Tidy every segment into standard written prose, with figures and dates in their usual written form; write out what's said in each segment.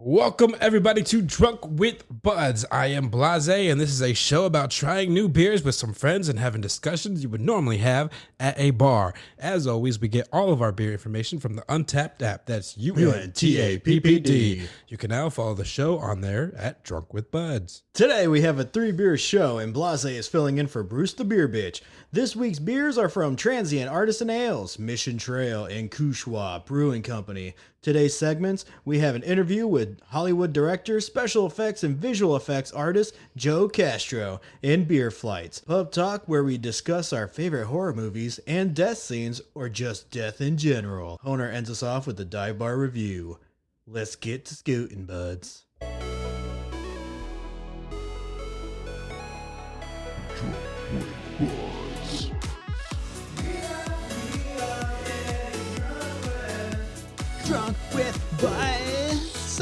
Welcome everybody to Drunk with Buds. I am Blase, and this is a show about trying new beers with some friends and having discussions you would normally have at a bar. As always, we get all of our beer information from the Untappd app. That's UNTAPPD. You can now follow the show on there at Drunk with Buds. Today we have a 3-beer show, and Blase is filling in for Bruce the Beer Bitch. This week's beers are from Transient, Artisan Ales, Mission Trail, and Kushwa Brewing Company. Today's segments, we have an interview with Hollwood director, special effects, and visual effects artist Joe Castro, and Beer Flights. Pub Talk, where we discuss our favorite horror movies and death scenes, or just death in general. Honer ends us off with the dive bar review. Let's get to scooting, buds. Drunk with Buds.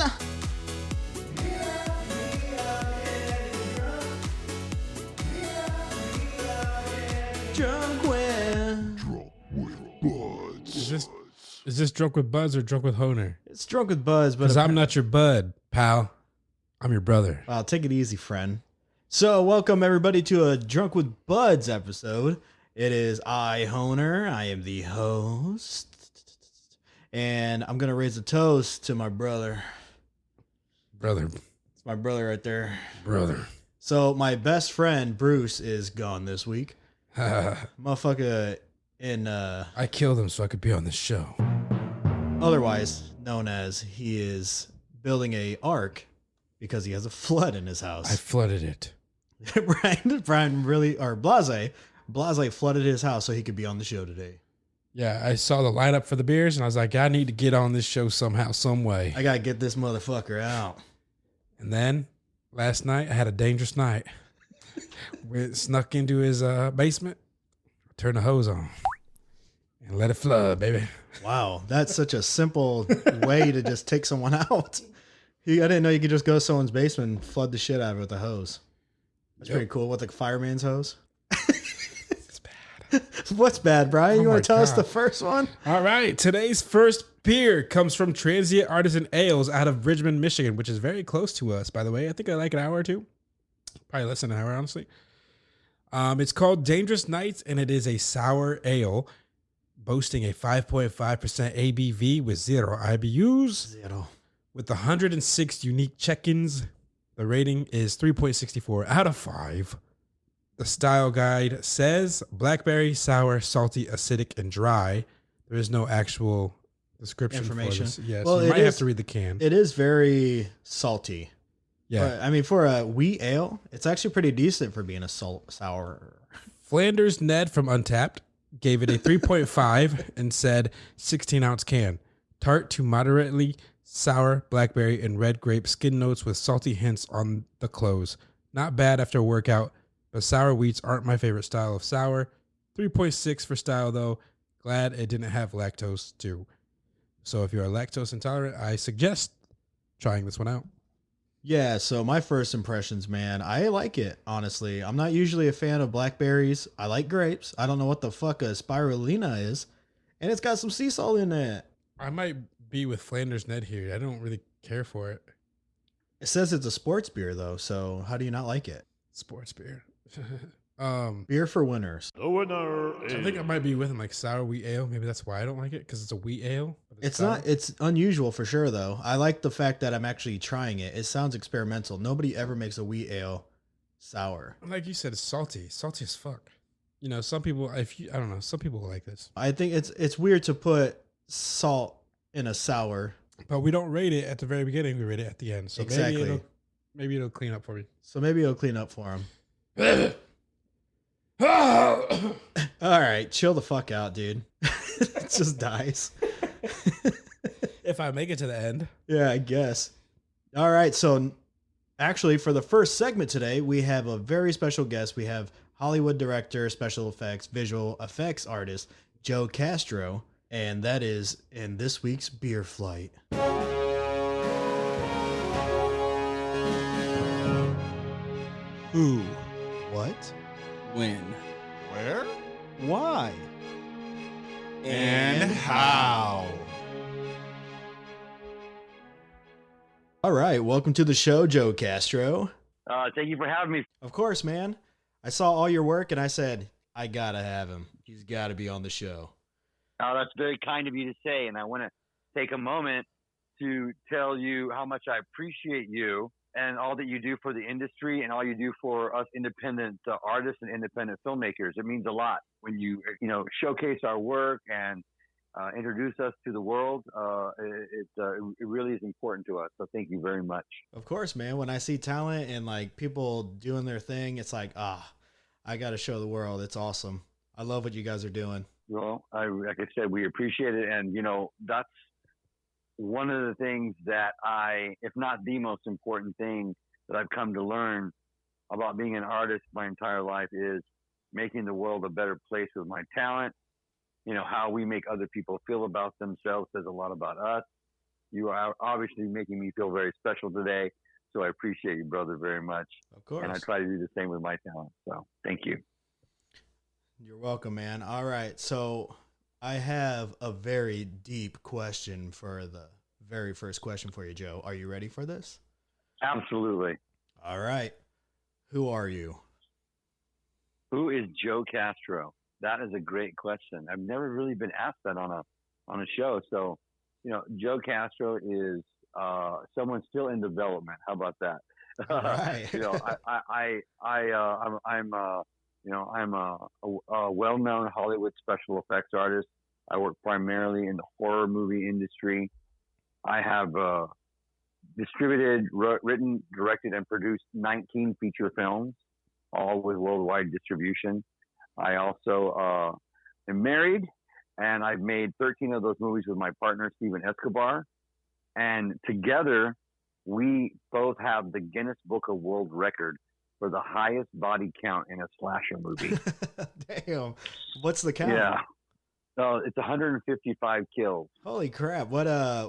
Drunk with Buds. Is this Drunk with Buds or Drunk with Honer? It's Drunk with Buds, but Because I'm not your bud, pal. I'm your brother. Wow, take it easy, friend. So, welcome everybody to a Drunk with Buds episode. It is I, Honer. I am the host. And I'm going to raise a toast to my brother. Brother. It's my brother right there. Brother. So, my best friend, Bruce, is gone this week. Motherfucker in... I killed him so I could be on this show. Otherwise known as he is building a ark because he has a flood in his house. I flooded it. Brian really... Or Blase flooded his house so he could be on the show today. Yeah, I saw the lineup for the beers, and I was like, I need to get on this show somehow, some way. I got to get this motherfucker out. And then, last night, I had a dangerous night. We snuck into his basement, turned the hose on, and let it flood, baby. Wow, that's such a simple way to just take someone out. I didn't know you could just go to someone's basement and flood the shit out of it with a hose. That's pretty cool. With like fireman's hose. What's bad, Brian? You want to tell us the first one? All right. Today's first beer comes from Transient Artisan Ales out of Bridgman, Michigan, which is very close to us, by the way. I think I like an hour or two. Probably less than an hour, honestly. It's called Dangerous Nights, and it is a sour ale boasting a 5.5% ABV with 0 IBUs. With 106 unique check-ins. The rating is 3.64 out of 5. The style guide says blackberry, sour, salty, acidic, and dry. There is no actual description information. For this. Yes, well, you might have to read the can. It is very salty. Yeah. But, I mean, for a wheat ale, it's actually pretty decent for being a sour. Flanders Ned from Untappd gave it a 3.5 and said 16-ounce can. Tart to moderately sour blackberry and red grape skin notes with salty hints on the close. Not bad after a workout. But sour wheats aren't my favorite style of sour. 3.6 for style, though. Glad it didn't have lactose, too. So if you're lactose intolerant, I suggest trying this one out. Yeah, so my first impressions, man, I like it, honestly. I'm not usually a fan of blackberries. I like grapes. I don't know what the fuck a spirulina is. And it's got some sea salt in it. I might be with Flanders Ned here. I don't really care for it. It says it's a sports beer, though, so how do you not like it? Sports beer. Beer for winners. The winner is... I think I might be with him, like sour wheat ale. Maybe that's why I don't like it, because it's a wheat ale. It's not. It's unusual for sure, though. I like the fact that I'm actually trying it. It sounds experimental. Nobody ever makes a wheat ale sour. Like you said, it's salty as fuck. You know, some people. I don't know. Some people like this. I think it's weird to put salt in a sour. But we don't rate it at the very beginning. We rate it at the end. So exactly. Maybe it'll clean up for me. So maybe it'll clean up for him. All right, chill the fuck out, dude. It just dies. If I make it to the end. Yeah, I guess. All right, so actually for the first segment today, we have a very special guest. We have Hollwood director, special effects, visual effects artist, Joe Castro, and that is in this week's Beer Flight. Who? What? When? Where? Why? And how? All right, welcome to the show, Joe Castro. Thank you for having me. Of course, man. I saw all your work and I said, I gotta have him. He's got to be on the show. Oh, that's very kind of you to say, and I want to take a moment to tell you how much I appreciate you and all that you do for the industry and all you do for us independent artists and independent filmmakers. It means a lot when you showcase our work and introduce us to the world. It really is important to us. So thank you very much. Of course, man. When I see talent and like people doing their thing, it's like, I got to show the world. It's awesome. I love what you guys are doing. Well, like I said, we appreciate it. And, that's one of the things that if not the most important thing that I've come to learn about being an artist my entire life is making the world a better place with my talent. How we make other people feel about themselves says a lot about us. You are obviously making me feel very special today. So I appreciate you, brother, very much. Of course. And I try to do the same with my talent. So thank you. You're welcome, man. All right. So I have a very deep question for the very first question for you, Joe. Are you ready for this? Absolutely. All right. Who are you? Who is Joe Castro? That is a great question. I've never really been asked that on a show. So, Joe Castro is someone still in development. How about that? Right. I'm a well-known Hollywood special effects artist. I work primarily in the horror movie industry. I have distributed, written, directed, and produced 19 feature films, all with worldwide distribution. I also am married, and I've made 13 of those movies with my partner, Steven Escobar. And together, we both have the Guinness Book of World Record for the highest body count in a slasher movie. Damn. What's the count? Yeah. So it's 155 kills. Holy crap. What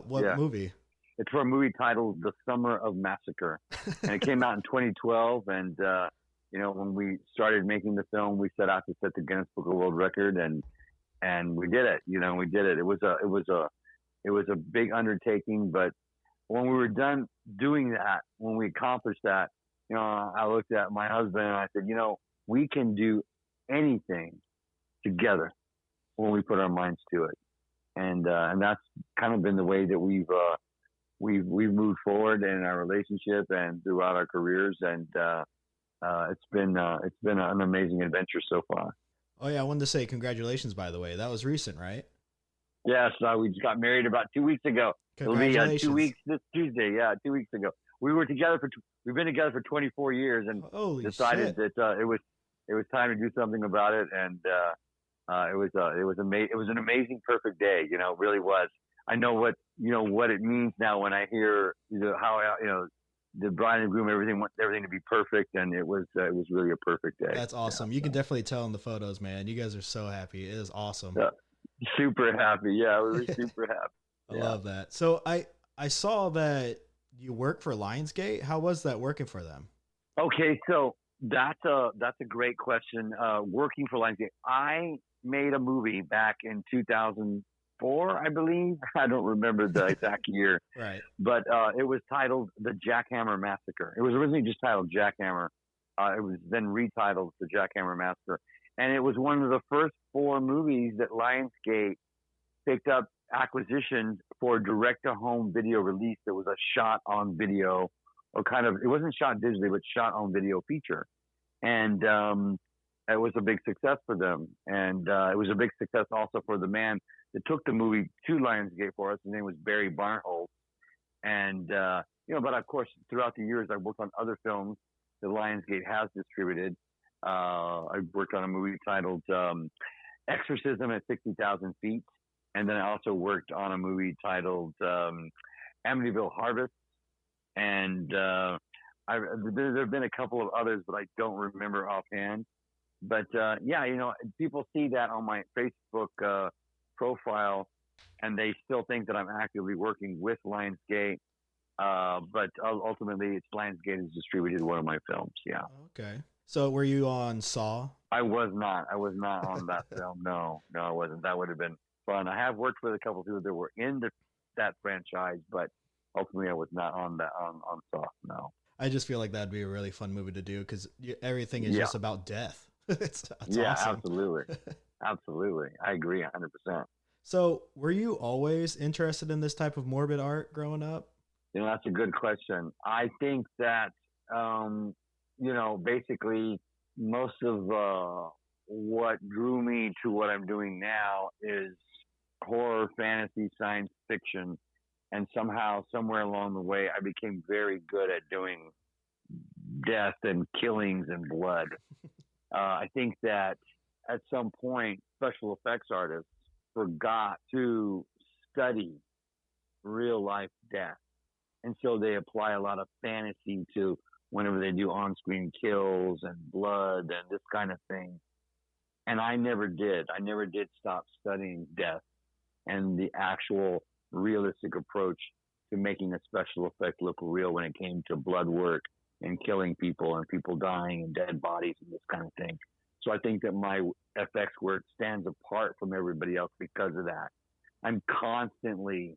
movie? It's for a movie titled The Summer of Massacre. And it came out in 2012. And, when we started making the film, we set out to set the Guinness Book of World Record, and we did it. We did it. It was a big undertaking, but when we were done doing that, when we accomplished that, I looked at my husband and I said, we can do anything together when we put our minds to it. And that's kind of been the way that we've moved forward in our relationship and throughout our careers. And, it's been an amazing adventure so far. Oh yeah. I wanted to say congratulations, by the way. That was recent, right? Yes. We just got married about 2 weeks ago. It'll be 2 weeks this Tuesday. Yeah. 2 weeks ago. We've been together for 24 years and decided that it was time to do something about it. And it was an amazing, perfect day. It really was. I know what it means now when I hear how the bride and groom, everything to be perfect, and it was really a perfect day. That's awesome. You can definitely tell in the photos, man. You guys are so happy. It is awesome. Super happy. Yeah, we were super happy. I love that. So I saw that you work for Lionsgate. How was that working for them? Okay, so that's a great question. Working for Lionsgate, I made a movie back in 2004, I believe. I don't remember the exact year. Right. But it was titled The Jackhammer Massacre. It was originally just titled Jackhammer. It was then retitled The Jackhammer Massacre. And it was one of the first 4 movies that Lionsgate picked up acquisition for direct-to-home video release. That was a shot-on-video, or it wasn't shot digitally, but shot-on-video feature. And it was a big success for them. And it was a big success also for the man that took the movie to Lionsgate for us. His name was Barry Barnholt. And, but of course, throughout the years, I've worked on other films that Lionsgate has distributed. I worked on a movie titled Exorcism at 60,000 Feet. And then I also worked on a movie titled Amityville Harvest. And there have been a couple of others, but I don't remember offhand. But people see that on my Facebook profile, and they still think that I'm actively working with Lionsgate. But ultimately, it's Lionsgate has distributed one of my films. Yeah. Okay. So were you on Saw? I was not on that film. No, I wasn't. That would have been fun. I have worked with a couple of people that were in that franchise, but hopefully I was not on soft. No. I just feel like that'd be a really fun movie to do because everything is just about death. It's awesome. Absolutely. I agree 100%. So, were you always interested in this type of morbid art growing up? That's a good question. I think that, basically most of what drew me to what I'm doing now is horror, fantasy, science fiction. And somehow, somewhere along the way, I became very good at doing death and killings and blood. I think that at some point, special effects artists forgot to study real life death. And so they apply a lot of fantasy to whenever they do on-screen kills and blood and this kind of thing. And I never did. I never did stop studying death and the actual realistic approach to making a special effect look real when it came to blood work and killing people and people dying and dead bodies and this kind of thing. So I think that my FX work stands apart from everybody else because of that. I'm constantly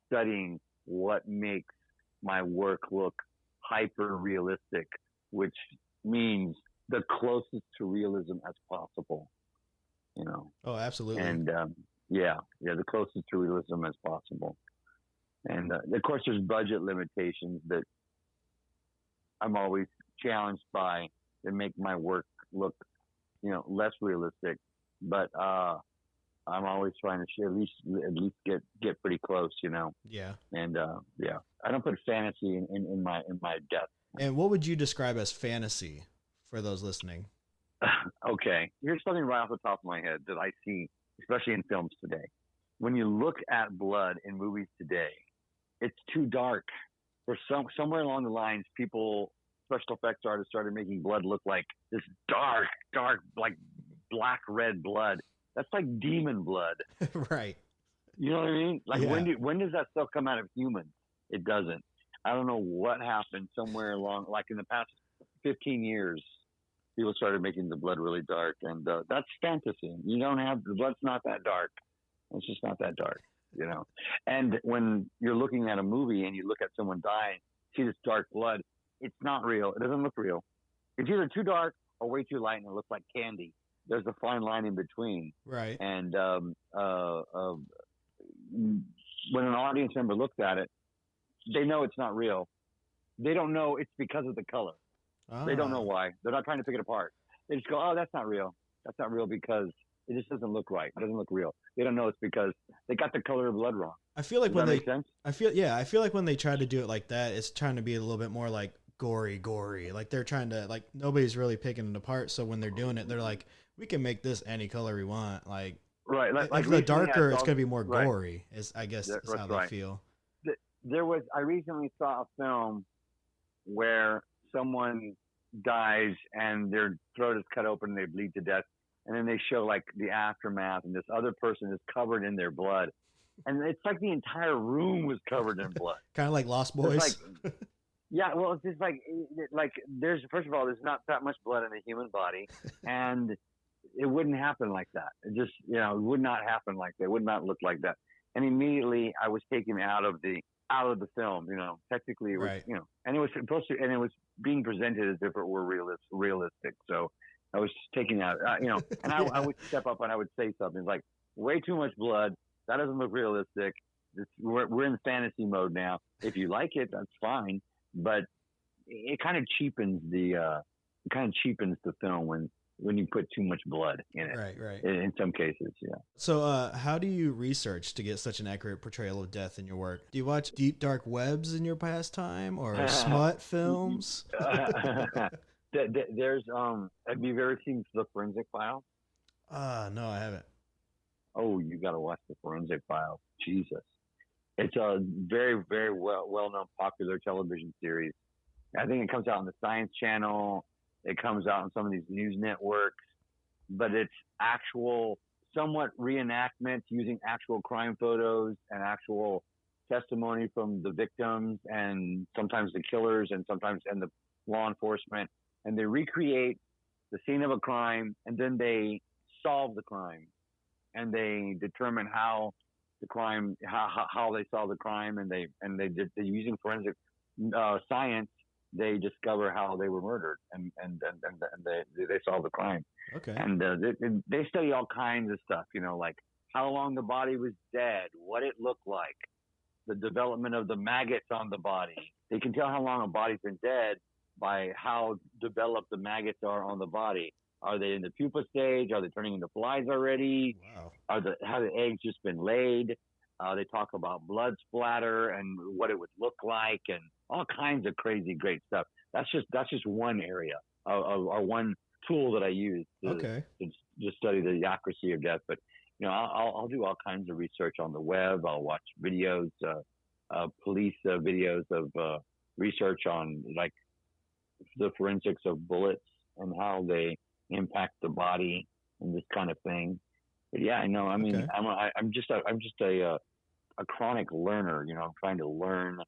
studying what makes my work look hyper realistic, which means the closest to realism as possible, Oh, absolutely. And the closest to realism as possible. And of course, there's budget limitations that I'm always challenged by that make my work look, less realistic. But I'm always trying to at least get pretty close, Yeah. And I don't put fantasy in my depth. And what would you describe as fantasy for those listening? Okay, here's something right off the top of my head that I see, especially in films today. When you look at blood in movies today, it's too dark. For somewhere along the lines, special effects artists started making blood look like this dark, like black red blood. That's like demon blood. Right. You know what I mean? Like Yeah. when does that stuff come out of humans? It doesn't. I don't know what happened somewhere along, like in the past 15 years, people started making the blood really dark, and that's fantasy. The blood's not that dark. It's just not that dark, And when you're looking at a movie and you look at someone dying, see this dark blood, it's not real. It doesn't look real. It's either too dark or way too light and it looks like candy. There's a fine line in between. Right. And when an audience member looks at it, they know it's not real. They don't know it's because of the color. They don't know why. They're not trying to pick it apart. They just go, oh, that's not real. That's not real because it just doesn't look right. It doesn't look real. They don't know it's because they got the color of blood wrong. I feel like Does that make sense? I feel like when they try to do it like that, it's trying to be a little bit more like gory. Like they're trying to, like, nobody's really picking it apart. So when they're doing it, they're like, we can make this any color we want. Like, right. Like the darker, it's going to be more gory, I guess is how they feel. I recently saw a film where someone dies and their throat is cut open and they bleed to death. And then they show like the aftermath and this other person is covered in their blood. And it's like the entire room was covered in blood. Kind of like Lost Boys. Yeah, well, it's just like first of all, there's not that much blood in the human body, and it wouldn't happen like that. It just, it would not happen like that. It would not look like that. And immediately I was taken out of the film, technically it was, right. And it was supposed to, and it was being presented as if it were realistic. So I was taken out, and I would step up and I would say something like, way too much blood. That doesn't look realistic. We're in fantasy mode now. If you like it, that's fine. But it kind of cheapens the film when you put too much blood in it. Right. In some cases, yeah. So how do you research to get such an accurate portrayal of death in your work? Do you watch deep dark webs in your pastime or smut films? There's have you ever seen the Forensic Files? No, I haven't. Oh, you got to watch the Forensic Files. Jesus. It's a very, very well-known popular television series. I think it comes out on the Science Channel. It comes out on some of these news networks, but it's actual, somewhat reenactments using actual crime photos and actual testimony from the victims and sometimes the killers and the law enforcement. And they recreate the scene of a crime and then they solve the crime and they determine how the crime, how they saw the crime, and they're using forensic science. They discover how they were murdered, and they solve the crime. Okay. And they study all kinds of stuff, like how long the body was dead, what it looked like, the development of the maggots on the body. They can tell how long a body's been dead by how developed the maggots are on the body. Are they in the pupa stage? Are they turning into flies already? Wow. Have the eggs just been laid? They talk about blood splatter and what it would look like, and all kinds of crazy, great stuff. That's just one area or one tool that I use to study the accuracy of death. But I'll do all kinds of research on the web. I'll watch videos, police videos of research on like the forensics of bullets and how they impact the body and this kind of thing. But yeah, I know. I mean, Okay. I'm just a chronic learner. Trying to learn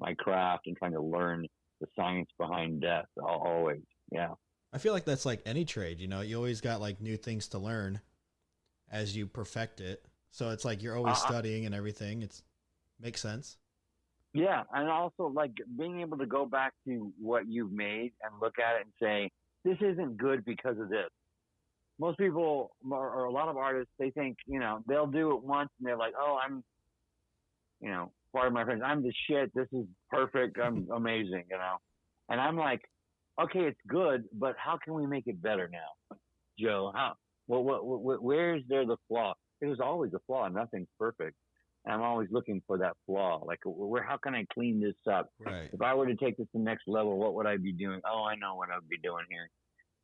my craft and trying to learn the science behind death. Always, yeah. I feel like that's like any trade. You always got like new things to learn as you perfect it. So it's like you're always studying and everything. It's makes sense. Yeah, and also like being able to go back to what you've made and look at it and say, this isn't good because of this. Most people, or a lot of artists, they think, they'll do it once and they're like, oh, I'm, part of my friends, I'm the shit. This is perfect. I'm amazing, And I'm like, okay, it's good, but how can we make it better now, Joe? Where's there the flaw? There's always a flaw. Nothing's perfect. And I'm always looking for that flaw. Like, how can I clean this up? Right. If I were to take this to the next level, what would I be doing? Oh, I know what I would be doing here.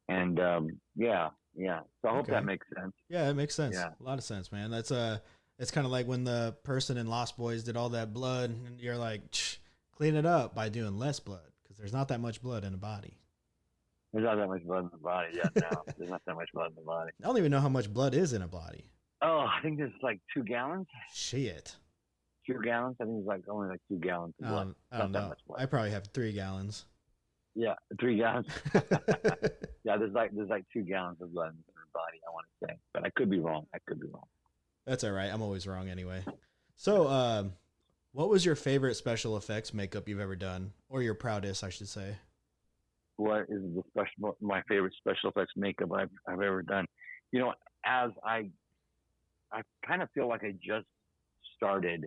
And yeah. So I hope that makes sense. Yeah, it makes sense. Yeah. A lot of sense, man. That's it's kind of like when the person in Lost Boys did all that blood, and you're like, clean it up by doing less blood because there's not that much blood in a body. There's not that much blood in the body. Yeah, no, there's not that much blood in the body. I don't even know how much blood is in a body. Oh, I think there's like 2 gallons. Shit. 2 gallons? I think it's like only like 2 gallons of blood. I don't Not that know. much blood. I probably have 3 gallons. Yeah, 3 gallons. Yeah, there's like 2 gallons of blood in your body, I want to say. But I could be wrong. That's all right. I'm always wrong anyway. So, what was your favorite special effects makeup you've ever done? Or your proudest, I should say. What is my favorite special effects makeup I've ever done? As I kind of feel like I just started,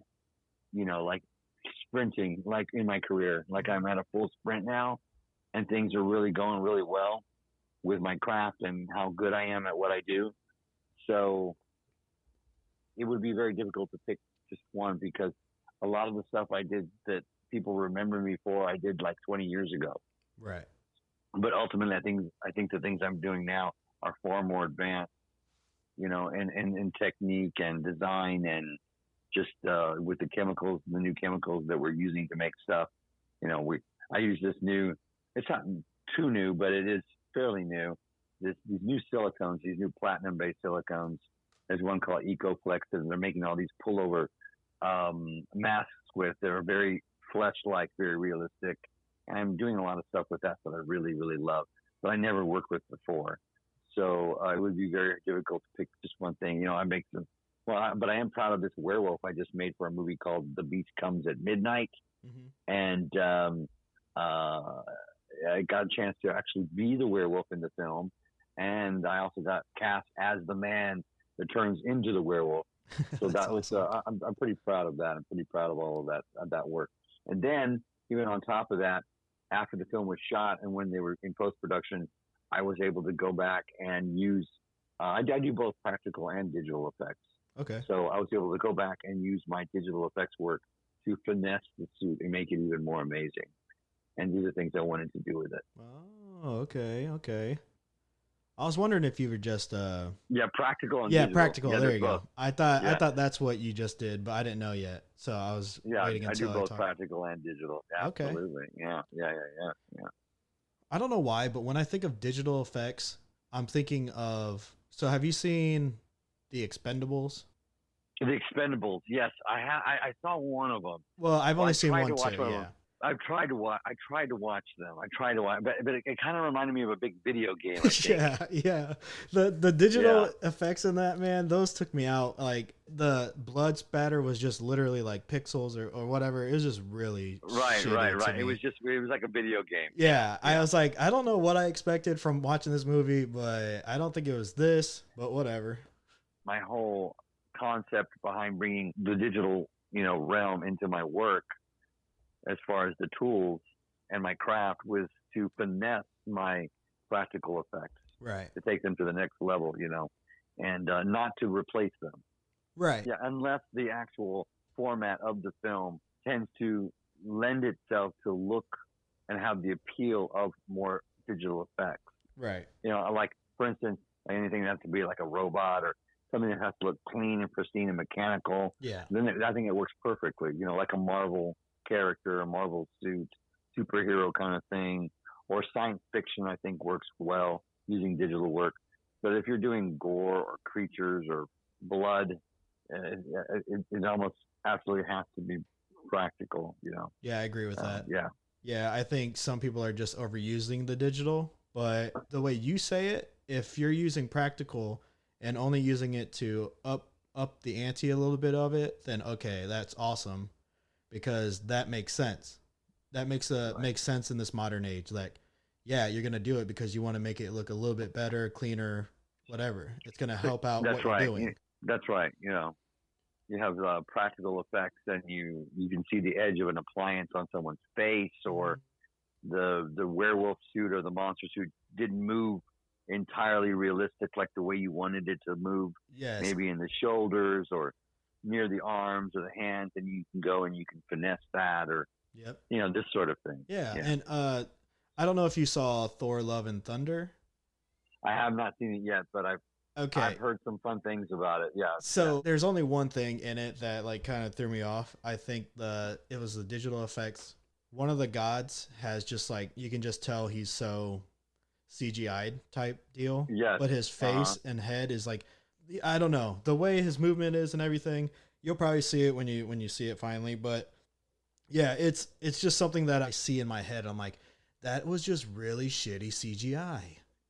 like sprinting, like in my career, like I'm at a full sprint now, and things are really going really well with my craft and how good I am at what I do. So it would be very difficult to pick just one because a lot of the stuff I did that people remember me for, I did like 20 years ago. Right. But ultimately, I think the things I'm doing now are far more advanced, in technique and design and just with the chemicals, the new chemicals that we're using to make stuff. I use this new. It's not too new, but it is fairly new. These new silicones, these new platinum-based silicones. There's one called EcoFlex that they're making all these pullover masks with. They're very flesh-like, very realistic. And I'm doing a lot of stuff with that I really, really love, but I never worked with before. So it would be very difficult to pick just one thing. I make them. But I am proud of this werewolf I just made for a movie called The Beast Comes at Midnight. Mm-hmm. And I got a chance to actually be the werewolf in the film. And I also got cast as the man that turns into the werewolf. So that was, awesome. I'm pretty proud of that. I'm pretty proud of all of that work. And then even on top of that, after the film was shot and when they were in post-production, I was able to go back and use, I do both practical and digital effects. Okay. So I was able to go back and use my digital effects work to finesse the suit and make it even more amazing. And do the things I wanted to do with it. Oh, okay. I was wondering if you were just practical and digital. Practical. Yeah, there you both. go. I thought that's what you just did, but I didn't know yet. So I was waiting until I do both practical and digital. Okay. Absolutely. Yeah. I don't know why, but when I think of digital effects, I'm thinking of. So have you seen The Expendables? The Expendables, yes. I saw one of them. Well, I've only seen tried one to watch too. one of Yeah. them. I've tried to watch. I tried to watch them. But it kind of reminded me of a big video game. I think. Yeah. The digital effects in that, man, those took me out. Like the blood spatter was just literally like pixels or whatever. It was just really right. me. It was like a video game. Yeah, I was like, I don't know what I expected from watching this movie, but I don't think it was this. But whatever. My whole concept behind bringing the digital, realm into my work, as far as the tools and my craft, was to finesse my practical effects, right? To take them to the next level, and not to replace them, right? Yeah, unless the actual format of the film tends to lend itself to look and have the appeal of more digital effects, right? Like for instance, anything that has to be like a robot or something that has to look clean and pristine and mechanical. Yeah. Then I think it works perfectly. Like a Marvel character, a Marvel suit, superhero kind of thing, or science fiction, I think works well using digital work. But if you're doing gore or creatures or blood, it almost absolutely has to be practical, Yeah, I agree with that. Yeah. Yeah, I think some people are just overusing the digital, but the way you say it, if you're using practical and only using it to up the ante a little bit of it, then okay, that's awesome, because that makes sense. That makes sense in this modern age. Like, yeah, you're gonna do it because you want to make it look a little bit better, cleaner, whatever. It's gonna help out what you're doing. That's right. You have practical effects, and you can see the edge of an appliance on someone's face, or the werewolf suit or the monster suit didn't move entirely realistic like the way you wanted it to move. Yes. Maybe in the shoulders or near the arms or the hands, and you can go and you can finesse that, or this sort of thing. Yeah. And I don't know if you saw Thor: Love and Thunder. I have not seen it yet, but I've heard some fun things about it. Yeah. So there's only one thing in it that like kind of threw me off. I think it was the digital effects. One of the gods has just like, you can just tell he's so CGI'd type deal. Yes. But his face and head is like, I don't know, the way his movement is and everything. You'll probably see it when you see it finally. But yeah, it's just something that I see in my head. I'm like, that was just really shitty CGI.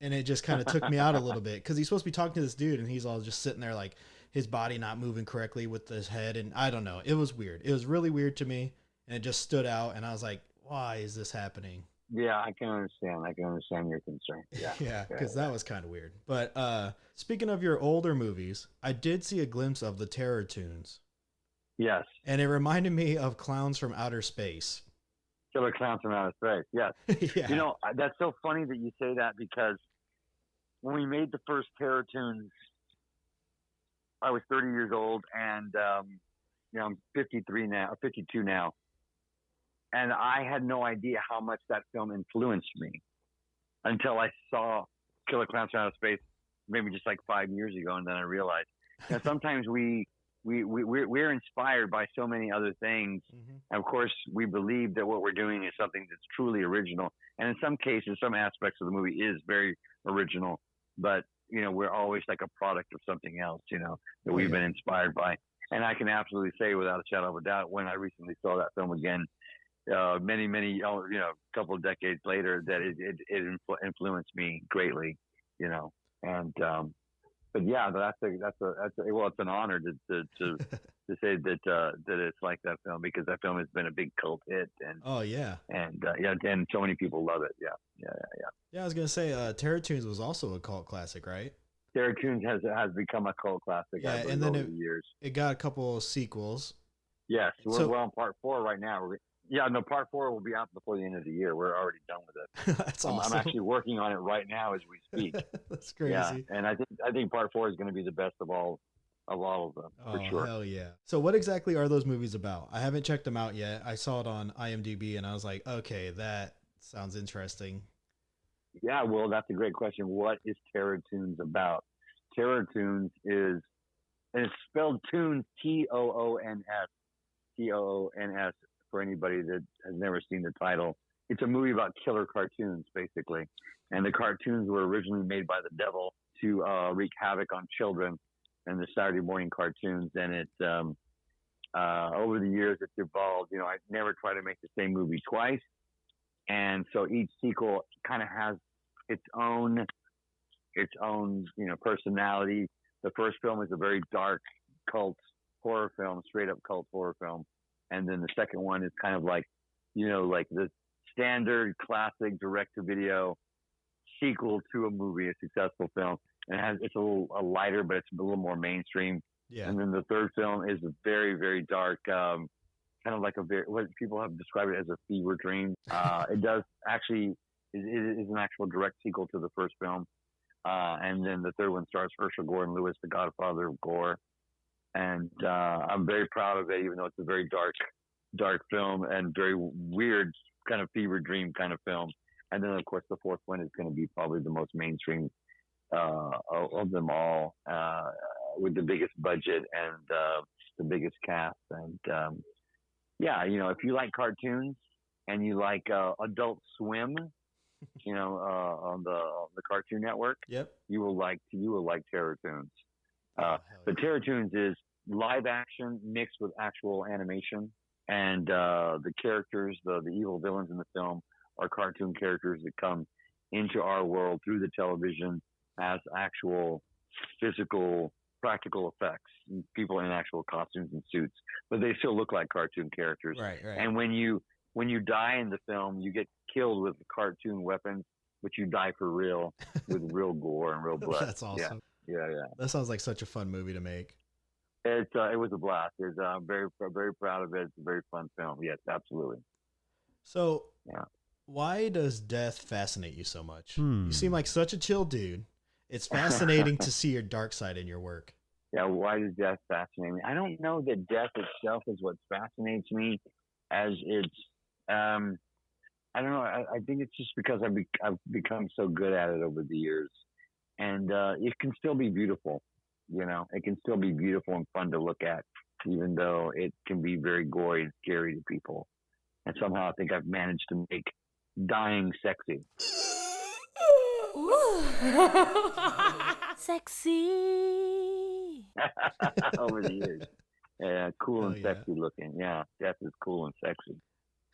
And it just kind of took me out a little bit, because he's supposed to be talking to this dude and he's all just sitting there like his body not moving correctly with his head. And I don't know. It was weird. It was really weird to me. And it just stood out. And I was like, why is this happening? Yeah, I can understand. I can understand your concern. Yeah. Yeah, because that was kind of weird. But speaking of your older movies, I did see a glimpse of the Terror Tunes. Yes. And it reminded me of Clowns from Outer Space. Killer Clowns from Outer Space, yes. Yeah. That's so funny that you say that, because when we made the first Terror Tunes, I was 30 years old, and I'm 52 now, and I had no idea how much that film influenced me until I saw Killer Clowns from Outer Space, maybe just like 5 years ago, and then I realized. Now, sometimes we're inspired by so many other things. Mm-hmm. And of course, we believe that what we're doing is something that's truly original. And in some cases, some aspects of the movie is very original, but we're always like a product of something else, that we've been inspired by. And I can absolutely say without a shadow of a doubt, when I recently saw that film again, many, couple of decades later, that it influenced me greatly, and, but yeah, it's an honor to say that it's like that film, because that film has been a big cult hit, and and so many people love it. Yeah, I was gonna say, Terror Tunes was also a cult classic, right? Terror Tunes has become a cult classic. Yeah, and then over the years, it got a couple of sequels. Yes, we're on part 4 right now. Part 4 will be out before the end of the year. We're already done with it. That's awesome. I'm actually working on it right now as we speak. That's crazy. Yeah, and I think part 4 is going to be the best of all of them, for sure. Hell yeah. So what exactly are those movies about? I haven't checked them out yet. I saw it on IMDb and I was like, okay, that sounds interesting. Yeah, well, that's a great question. What is Terror Tunes about? Terror Tunes is, and it's spelled Tunes, Toons, Toons, for anybody that has never seen the title. It's a movie about killer cartoons, basically. And the cartoons were originally made by the devil to wreak havoc on children, and the Saturday morning cartoons. And over the years, it's evolved. I never try to make the same movie twice. And so each sequel kind of has its own, personality. The first film is a very dark cult horror film, straight up cult horror film. And then the second one is kind of like, like the standard classic direct to video sequel to a movie, a successful film. And it's a little lighter, but it's a little more mainstream. Yeah. And then the third film is a very, very dark, kind of like what people have described it as a fever dream. It does actually, it is an actual direct sequel to the first film. And then the third one stars Herschel Gordon Lewis, the godfather of gore. And I'm very proud of it, even though it's a very dark film and very weird kind of fever dream kind of film. And then, of course, the fourth one is going to be probably the most mainstream of them all, with the biggest budget and the biggest cast. And if you like cartoons and you like Adult Swim, on the Cartoon Network, yep, you will like Terror Toons. Yeah. But Terror Toons is live action mixed with actual animation, and the characters, the evil villains in the film, are cartoon characters that come into our world through the television as actual physical practical effects, people in actual costumes and suits, but they still look like cartoon characters. Right. And when you die in the film, you get killed with cartoon weapons, but you die for real with real gore and real blood. That's awesome. Yeah. That sounds like such a fun movie to make. It was a blast. I'm very, very proud of it. It's a very fun film. Yes, absolutely. So, yeah. Why does death fascinate you so much? You seem like such a chill dude. It's fascinating to see your dark side in your work. Yeah, why does death fascinate me? I don't know that death itself is what fascinates me, as it's, I don't know. I think it's just because I've become so good at it over the years, and it can still be beautiful. It can still be beautiful and fun to look at, even though it can be very gory and scary to people. And somehow I think I've managed to make dying sexy. Sexy. Over the years. Yeah, cool and yeah. sexy looking. Yeah, death is cool and sexy.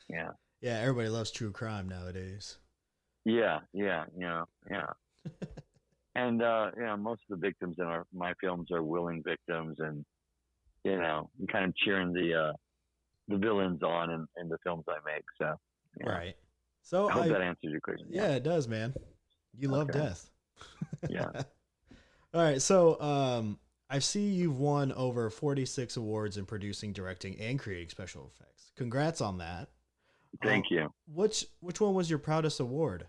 Yeah. Yeah, everybody loves true crime nowadays. Yeah. And most of the victims in my films are willing victims, and kind of cheering the villains on in the films I make. So right. So I hope that answers your question. Yeah, it does, man. You love death. Yeah. All right. So I see you've won over 46 awards in producing, directing, and creating special effects. Congrats on that. Thank you. Which one was your proudest award?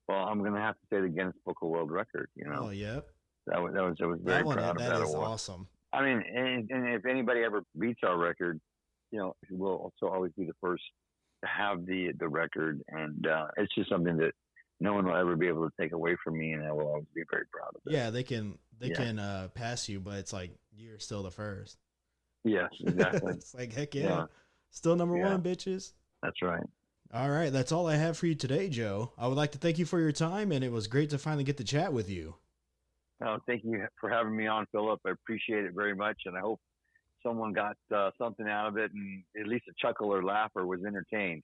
Well, I'm gonna have to say the Guinness Book of World Record. Oh, yeah. I was very proud of that That is award. awesome. I mean, and if anybody ever beats our record, we'll also always be the first to have the record, and it's just something that no one will ever be able to take away from me, and I will always be very proud of it. Yeah, they can pass you, but it's like you're still the first. Yes, exactly. It's like, heck yeah. Still number one, bitches. That's right. All right, that's all I have for you today, Joe. I would like to thank you for your time, and it was great to finally get to chat with you. Oh, thank you for having me on, Philip. I appreciate it very much, and I hope someone got something out of it, and at least a chuckle or laugh or was entertained.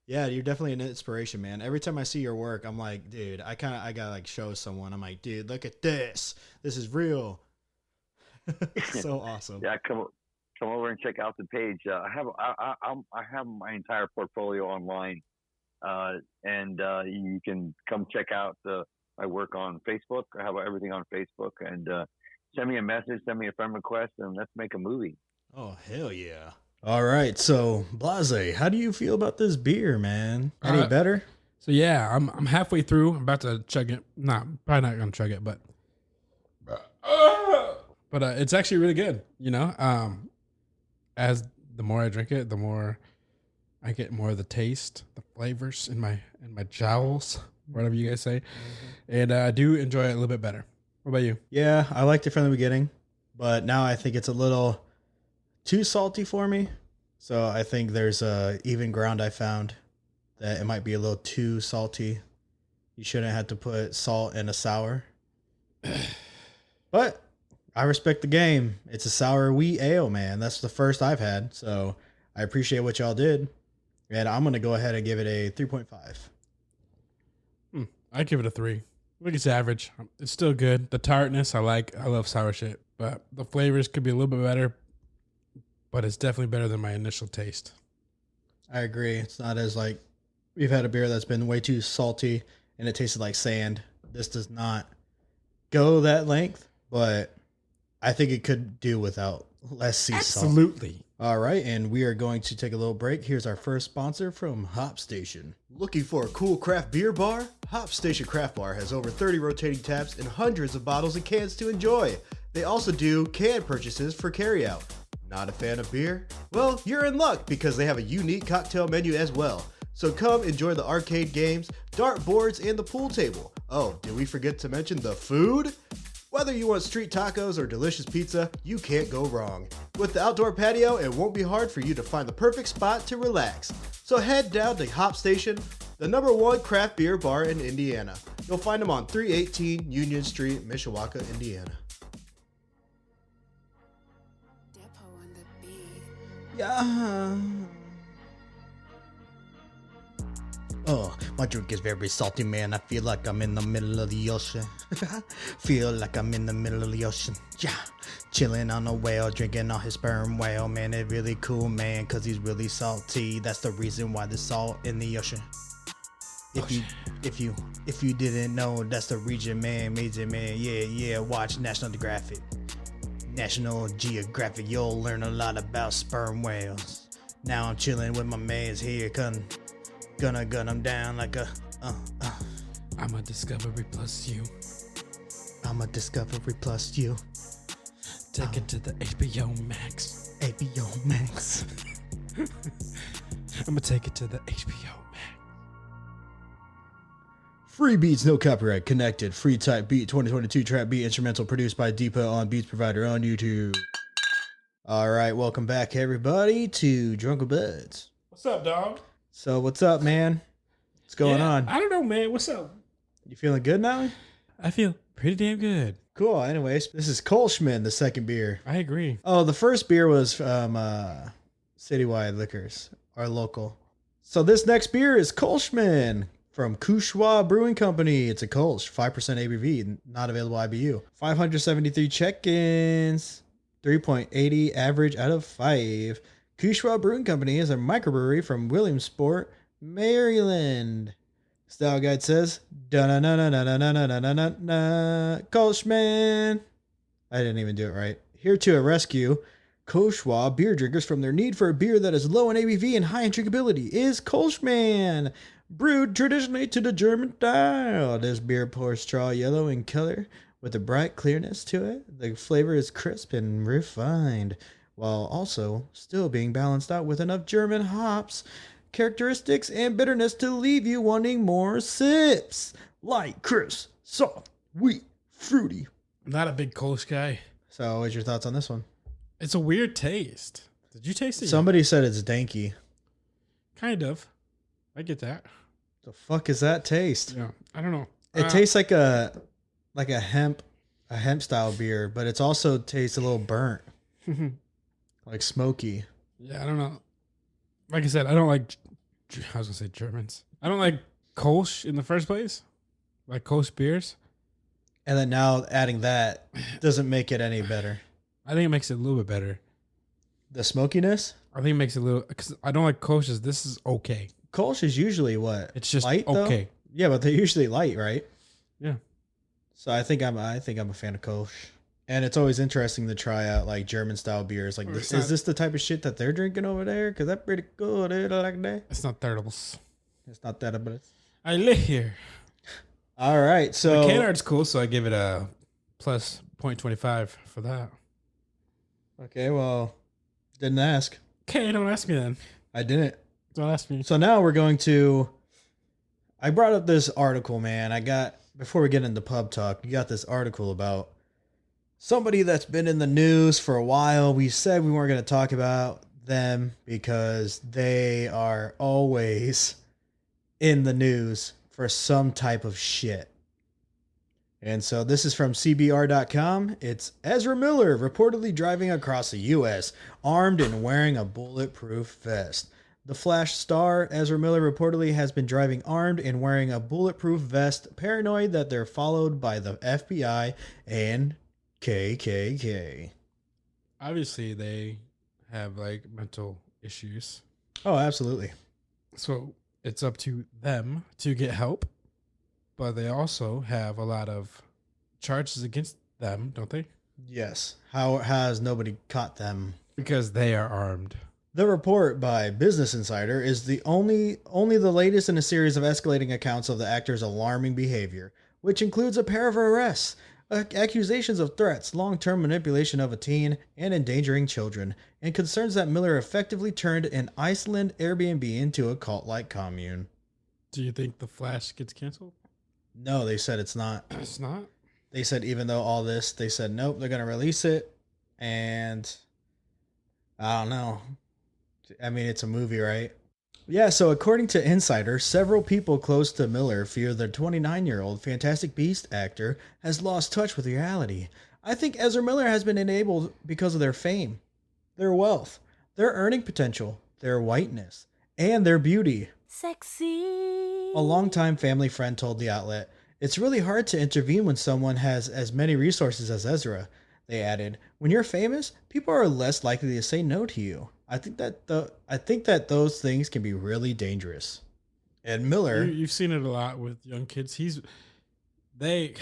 Yeah, you're definitely an inspiration, man. Every time I see your work, I'm like, dude, I gotta like show someone. I'm like, dude, look at this. This is real. So awesome. Yeah, come over and check out the page. I have my entire portfolio online, and you can come check out my work on Facebook. I have everything on Facebook, and send me a message, send me a friend request, and let's make a movie. Oh, hell yeah. All right. So, Blase, how do you feel about this beer, man? Any better? So yeah, I'm halfway through. I'm about to chug it. Probably not gonna chug it, but it's actually really good. As the more I drink it, the more I get more of the taste, the flavors in my jowls, whatever you guys say, and I do enjoy it a little bit better. What about you? Yeah, I liked it from the beginning, but now I think it's a little too salty for me. So I think there's a even ground I found that it might be a little too salty. You shouldn't have to put salt in a sour. But I respect the game. It's a sour wheat ale, man. That's the first I've had. So I appreciate what y'all did. And I'm going to go ahead and give it a 3.5. I give it a 3. I think it's average. It's still good. The tartness, I like. I love sour shit. But the flavors could be a little bit better. But it's definitely better than my initial taste. I agree. It's not as like, we've had a beer that's been way too salty and it tasted like sand. This does not go that length, but I think it could do without less sea salt. Absolutely. All right, and we are going to take a little break. Here's our first sponsor from Hop Station. Looking for a cool craft beer bar? Hop Station Craft Bar has over 30 rotating taps and hundreds of bottles and cans to enjoy. They also do can purchases for carryout. Not a fan of beer? Well, you're in luck because they have a unique cocktail menu as well. So come enjoy the arcade games, dart boards, and the pool table. Oh, did we forget to mention the food? Whether you want street tacos or delicious pizza, you can't go wrong. With the outdoor patio, it won't be hard for you to find the perfect spot to relax. So head down to Hop Station, the #1 craft beer bar in Indiana. You'll find them on 318 Union Street, Mishawaka, Indiana. Yeah. Oh, my drink is very salty, man. I feel like I'm in the middle of the ocean. Feel like I'm in the middle of the ocean. Yeah. Chilling on a whale, drinking on his sperm whale. Man, it's really cool, man, because he's really salty. That's the reason why there's salt in the ocean. If you didn't know, that's the region, man. Major, man. Yeah. Watch National Geographic. National Geographic. You'll learn a lot about sperm whales. Now I'm chilling with my mans here, gonna gun them down like a I'm a Discovery Plus you. I'm a Discovery Plus you. Take it to the HBO Max. HBO Max. I'm gonna take it to the HBO Max. Free beats, no copyright, connected. Free type beat 2022 trap beat instrumental produced by Deepa on Beats Provider on YouTube. All right, welcome back everybody to Drunken Buds. What's up, dog? So what's up, man? What's going on? I don't know, man. What's up? You feeling good now? I feel pretty damn good. Cool. Anyways, this is Kolschman, the second beer. I agree. Oh, the first beer was from Citywide Liquors, our local. So this next beer is Kolschman from Kushwa Brewing Company. It's a Kolsch, 5% ABV, not available IBU. 573 check-ins, 3.80 average out of 5. Kushwa Brewing Company is a microbrewery from Williamsport, Maryland. Style guide says, da-na-na-na-na-na-na-na-na-na, Kolschman. I didn't even do it right. Here to a rescue, Kushwa beer drinkers from their need for a beer that is low in ABV and high in drinkability is Kolschman. Brewed traditionally to the German style, this beer pours straw yellow in color with a bright clearness to it. The flavor is crisp and refined, while also still being balanced out with enough German hops, characteristics, and bitterness to leave you wanting more sips. Light, crisp, soft, sweet, fruity. I'm not a big Kolsch guy. So what's your thoughts on this one? It's a weird taste. Did you taste it? Somebody said it's danky. Kind of. I get that. The fuck is that taste? Yeah, I don't know. It tastes like a hemp style beer, but it's also tastes a little burnt. Like smoky. Yeah, I don't know. Like I said, I don't like, I was going to say Germans. I don't like Kolsch in the first place. Like Kolsch beers. And then now adding that doesn't make it any better. I think it makes it a little bit better. The smokiness? I think it makes it a little, because I don't like Kolsch's. This is okay. Kolsch is usually what? It's just light, okay. Though? Yeah, but they're usually light, right? Yeah. So I think I'm a fan of Kolsch. And it's always interesting to try out like German style beers. Like, is this the type of shit that they're drinking over there? Because that's pretty cool, dude. I like that. It's not terribles. It's not that, but it's... I live here. All right, so... The can art's cool, so I give it a plus 0.25 for that. Okay, well, didn't ask. Okay, don't ask me then. I didn't. Don't ask me. So now we're going to... I brought up this article, man. Before we get into pub talk, you got this article about somebody that's been in the news for a while. We said we weren't going to talk about them because they are always in the news for some type of shit. And so this is from CBR.com. It's Ezra Miller reportedly driving across the U.S. armed and wearing a bulletproof vest. The Flash star, Ezra Miller, reportedly has been driving armed and wearing a bulletproof vest, paranoid that they're followed by the FBI and KKK. Obviously, they have like mental issues. Oh, absolutely. So it's up to them to get help. But they also have a lot of charges against them, don't they? Yes. How has nobody caught them? Because they are armed. The report by Business Insider is the only the latest in a series of escalating accounts of the actor's alarming behavior, which includes a pair of arrests, accusations of threats, long-term manipulation of a teen, and endangering children, and concerns that Miller effectively turned an Iceland Airbnb into a cult-like commune. Do you think The Flash gets canceled? No, they said it's not. It's not? They said even though all this, they said nope, they're going to release it, and I don't know. I mean, it's a movie, right? Yeah, so according to Insider, several people close to Miller fear the 29-year-old Fantastic Beast actor has lost touch with reality. I think Ezra Miller has been enabled because of their fame, their wealth, their earning potential, their whiteness, and their beauty. Sexy. A longtime family friend told the outlet, "It's really hard to intervene when someone has as many resources as Ezra." They added, "When you're famous, people are less likely to say no to you. I think that those things can be really dangerous." And Miller, You've seen it a lot with young kids. They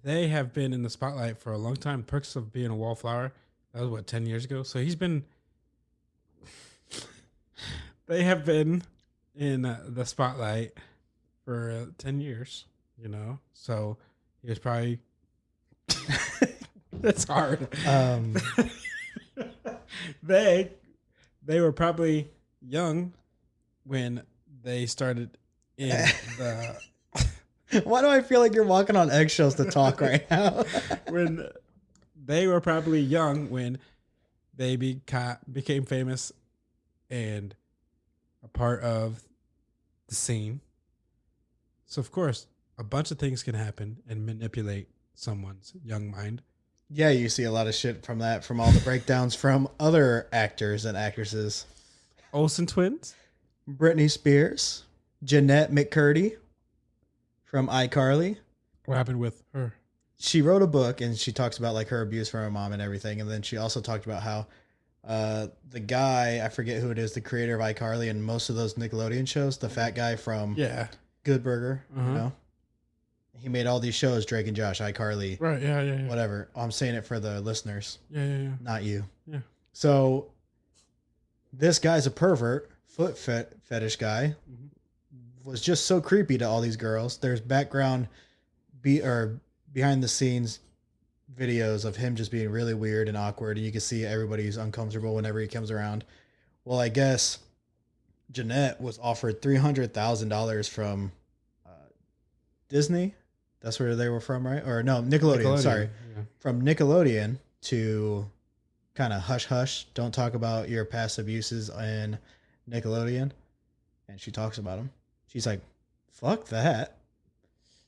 have been in the spotlight for a long time. Perks of Being a Wallflower. That was 10 years ago. So they have been in the spotlight for 10 years, So he was probably, that's hard. They were probably young when they started in the. why do I feel like you're walking on eggshells to talk right now? When they were probably young when they became famous and a part of the scene. So of course, a bunch of things can happen and manipulate someone's young mind. Yeah, you see a lot of shit from that, from all the breakdowns from other actors and actresses. Olsen twins, Britney Spears, Jeanette McCurdy from iCarly. what happened with her? She wrote a book and she talks about like her abuse from her mom and everything. And then she also talked about how the guy, I forget who it is, the creator of iCarly and most of those Nickelodeon shows, the fat guy from Good Burger, he made all these shows, Drake and Josh, iCarly, Right? Yeah. whatever. I'm saying it for the listeners, Yeah. not you. Yeah. So this guy's a pervert, foot fetish guy, was just so creepy to all these girls. There's background behind the scenes videos of him just being really weird and awkward, and you can see everybody's uncomfortable whenever he comes around. Well, I guess Jeanette was offered $300,000 from Disney. That's where they were from, right? Or no, Nickelodeon. Sorry, from Nickelodeon to kind of hush hush. Don't talk about your past abuses in Nickelodeon. And she talks about them. She's like, "Fuck that."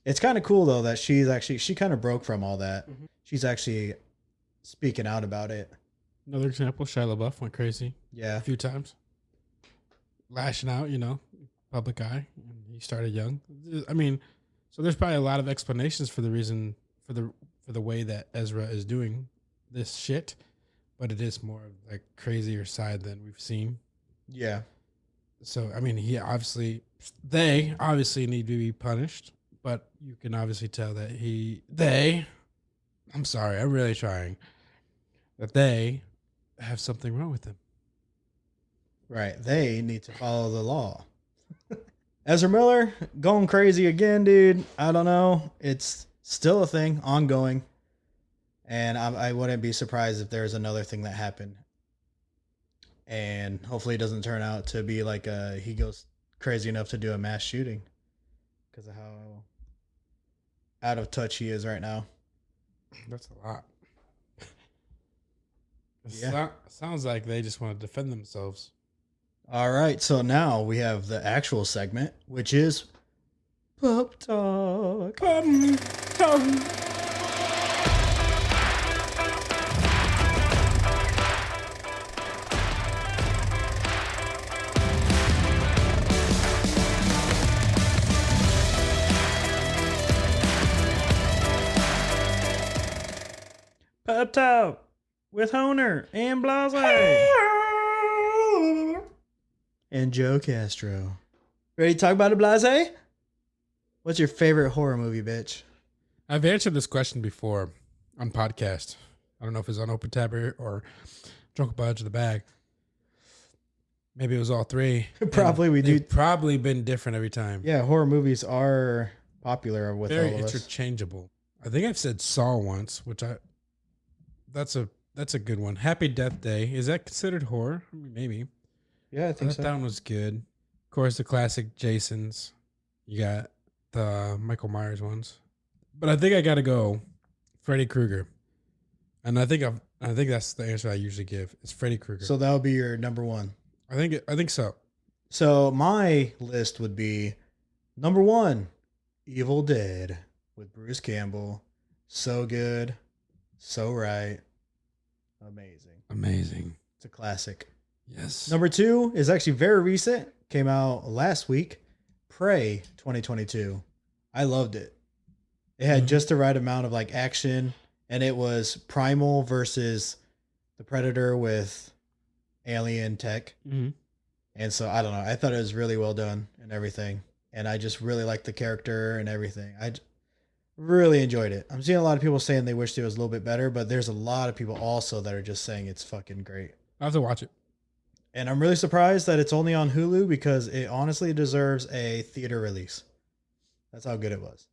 It's kind of cool though that she kind of broke from all that. She's actually speaking out about it. Another example, Shia LaBeouf went crazy Yeah. a few times, lashing out. Public eye. He started young. I mean, so there's probably a lot of explanations for the reason for the way that Ezra is doing this shit, but it is more of like crazier side than we've seen. Yeah. So I mean, they obviously need to be punished, but you can obviously tell that I'm sorry, I'm really trying, that they have something wrong with them. Right. They need to follow the law. Ezra Miller going crazy again, dude. I don't know. It's still a thing, ongoing. And I wouldn't be surprised if there's another thing that happened. And hopefully it doesn't turn out to be like he goes crazy enough to do a mass shooting because of how out of touch he is right now. That's a lot. Yeah. Sounds like they just want to defend themselves. All right. So now we have the actual segment, which is Pop Talk. Pop Talk with Honer and Blase. And Joe Castro. Ready to talk about it, Blase? What's your favorite horror movie, bitch? I've answered this question before on podcast. I don't know if it's on Open Tab or Drunk Budge of the Bag. Maybe it was all three. Probably we do. Probably been different every time. Yeah, horror movies are popular with Very all of us. interchangeable. I think I've said Saw once, that's a good one. Happy Death Day. Is that considered horror? I mean, maybe. Yeah, I think That one was good. Of course, the classic Jasons. You got the Michael Myers ones, but I think I got to go Freddy Krueger, and I think that's the answer I usually give. Is Freddy Krueger. So that'll be your number one. I think so. So my list would be number one, Evil Dead with Bruce Campbell. So good, so right, amazing. It's a classic. Yes. Number two is actually very recent. Came out last week. Prey 2022. I loved it. It had just the right amount of like action, and it was primal versus the Predator with alien tech. Mm-hmm. And so I don't know. I thought it was really well done and everything. And I just really liked the character and everything. Really enjoyed it. I'm seeing a lot of people saying they wished it was a little bit better, but there's a lot of people also that are just saying it's fucking great. I have to watch it. And I'm really surprised that it's only on Hulu because it honestly deserves a theater release. That's how good it was.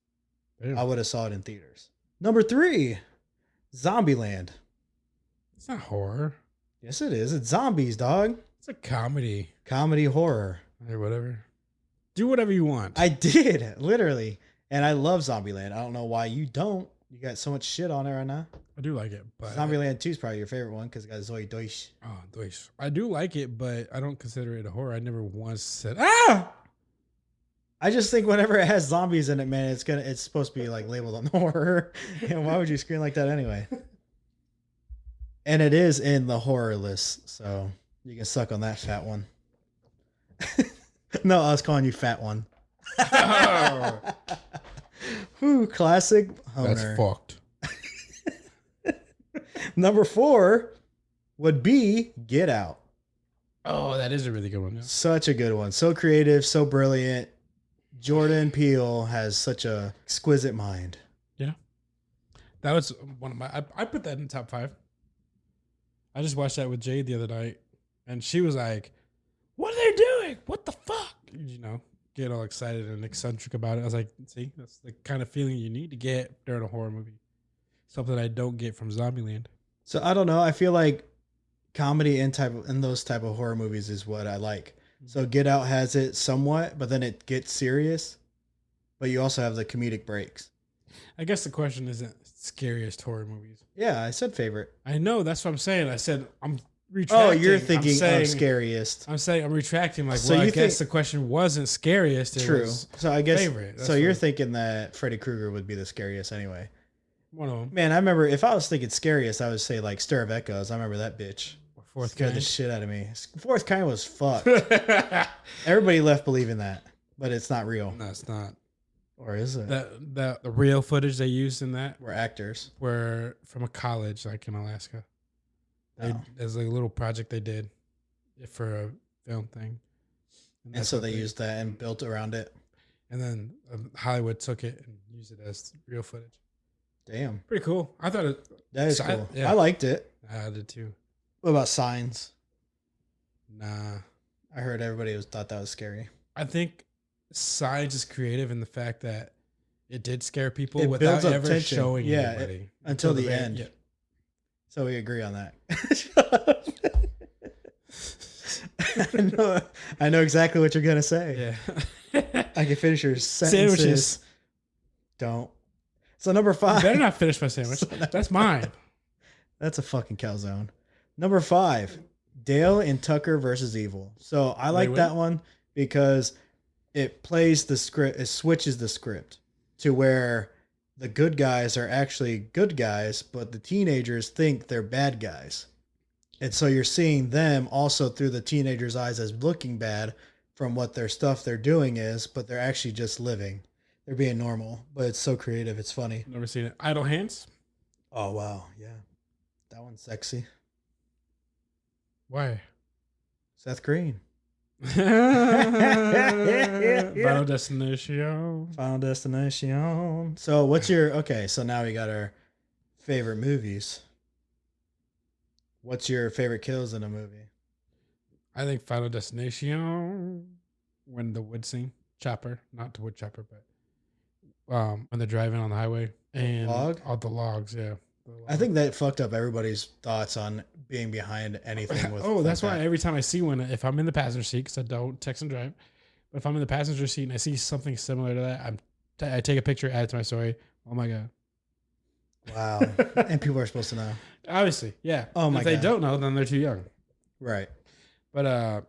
Damn. I would have saw it in theaters. Number three, Zombieland. It's not horror. Yes, it is. It's zombies, dog. It's a comedy Comedy horror. or whatever. Do whatever you want. I did, literally. And I love Zombieland. I don't know why you don't. You got so much shit on it right now. I do like it, but Zombieland 2 is probably your favorite one because it got Zoe Deutsch. Oh, Deutsch. I do like it, but I don't consider it a horror. I never once said I just think whenever it has zombies in it, man, it's supposed to be like labeled on horror. And why would you scream like that anyway? And it is in the horror list, so you can suck on that fat one. No, I was calling you fat one. Whew, classic Honer. That's fucked. Number four would be Get Out. Oh, that is a really good one. Yeah. Such a good one. So creative, so brilliant. Jordan Peele has such a exquisite mind. Yeah. That was one of my, I put that in top 5. I just watched that with Jade the other night, and she was like, what are they doing? What the fuck? You know, get all excited and eccentric about it. I was like, see, that's the kind of feeling you need to get during a horror movie. Something I don't get from Zombieland. So I don't know. I feel like comedy in those type of horror movies is what I like. So Get Out has it somewhat, but then it gets serious. But you also have the comedic breaks. I guess the question isn't scariest horror movies. Yeah, I said favorite. I know, that's what I'm saying. I said I'm retracting. Oh, you're thinking saying, of scariest. I'm saying I'm retracting. Like, So well, I you guess think- the question wasn't scariest. It True. was So I guess favorite. That's so. You're what- thinking that Freddy Krueger would be the scariest anyway. one of them. Man, I remember if I was thinking scariest, I would say like Stir of Echoes. I remember that bitch. Fourth Scared the Kind. shit out of me. Fourth Kind was fucked. Everybody left believing that, but it's not real. No, it's not. Or is it? The real footage they used in that We're actors. were from a college like in Alaska. Oh. There's like a little project they did for a film thing. And that's so what they used that and built around it. And then Hollywood took it and used it as real footage. Damn. Pretty cool. I thought it. That is So cool. yeah. I liked it. I did too. What about Signs? Nah. I heard everybody thought that was scary. I think Signs is creative in the fact that it did scare people It without builds up ever tension. showing Yeah, anybody. until the very- end. yeah. So we agree on that. I know exactly what you're gonna say. Yeah. I can finish your sentences. Sandwiches. Don't. So number You 5. better not finish my sandwich. That's mine. That's a fucking calzone. Number 5, Dale and Tucker versus Evil. So I like win? that one because it plays the script, it switches the script to where the good guys are actually good guys, but the teenagers think they're bad guys. And so you're seeing them also through the teenagers' eyes as looking bad from what their stuff they're doing is, but they're actually just living. They're being normal, but it's so creative. It's funny. Never seen it. Idle Hands. Oh, wow. Yeah. That one's sexy. Why? Seth Green. Final Destination. Final Destination. So what's your, okay, so now we got our favorite movies. What's your favorite kills in a movie? I think Final Destination. When the wood scene. Chopper. Not the wood chopper, but when they're driving on the highway. And log? all the logs, yeah. I think that fucked up everybody's thoughts on being behind anything with. Oh, that's why every time I see one, if I'm in the passenger seat, because I don't text and drive, but if I'm in the passenger seat and I see something similar to that, I take a picture, add it to my story. Oh my god! Wow, and people are supposed to know. Obviously, yeah. Oh my if they god, don't know, then they're too young. Right. But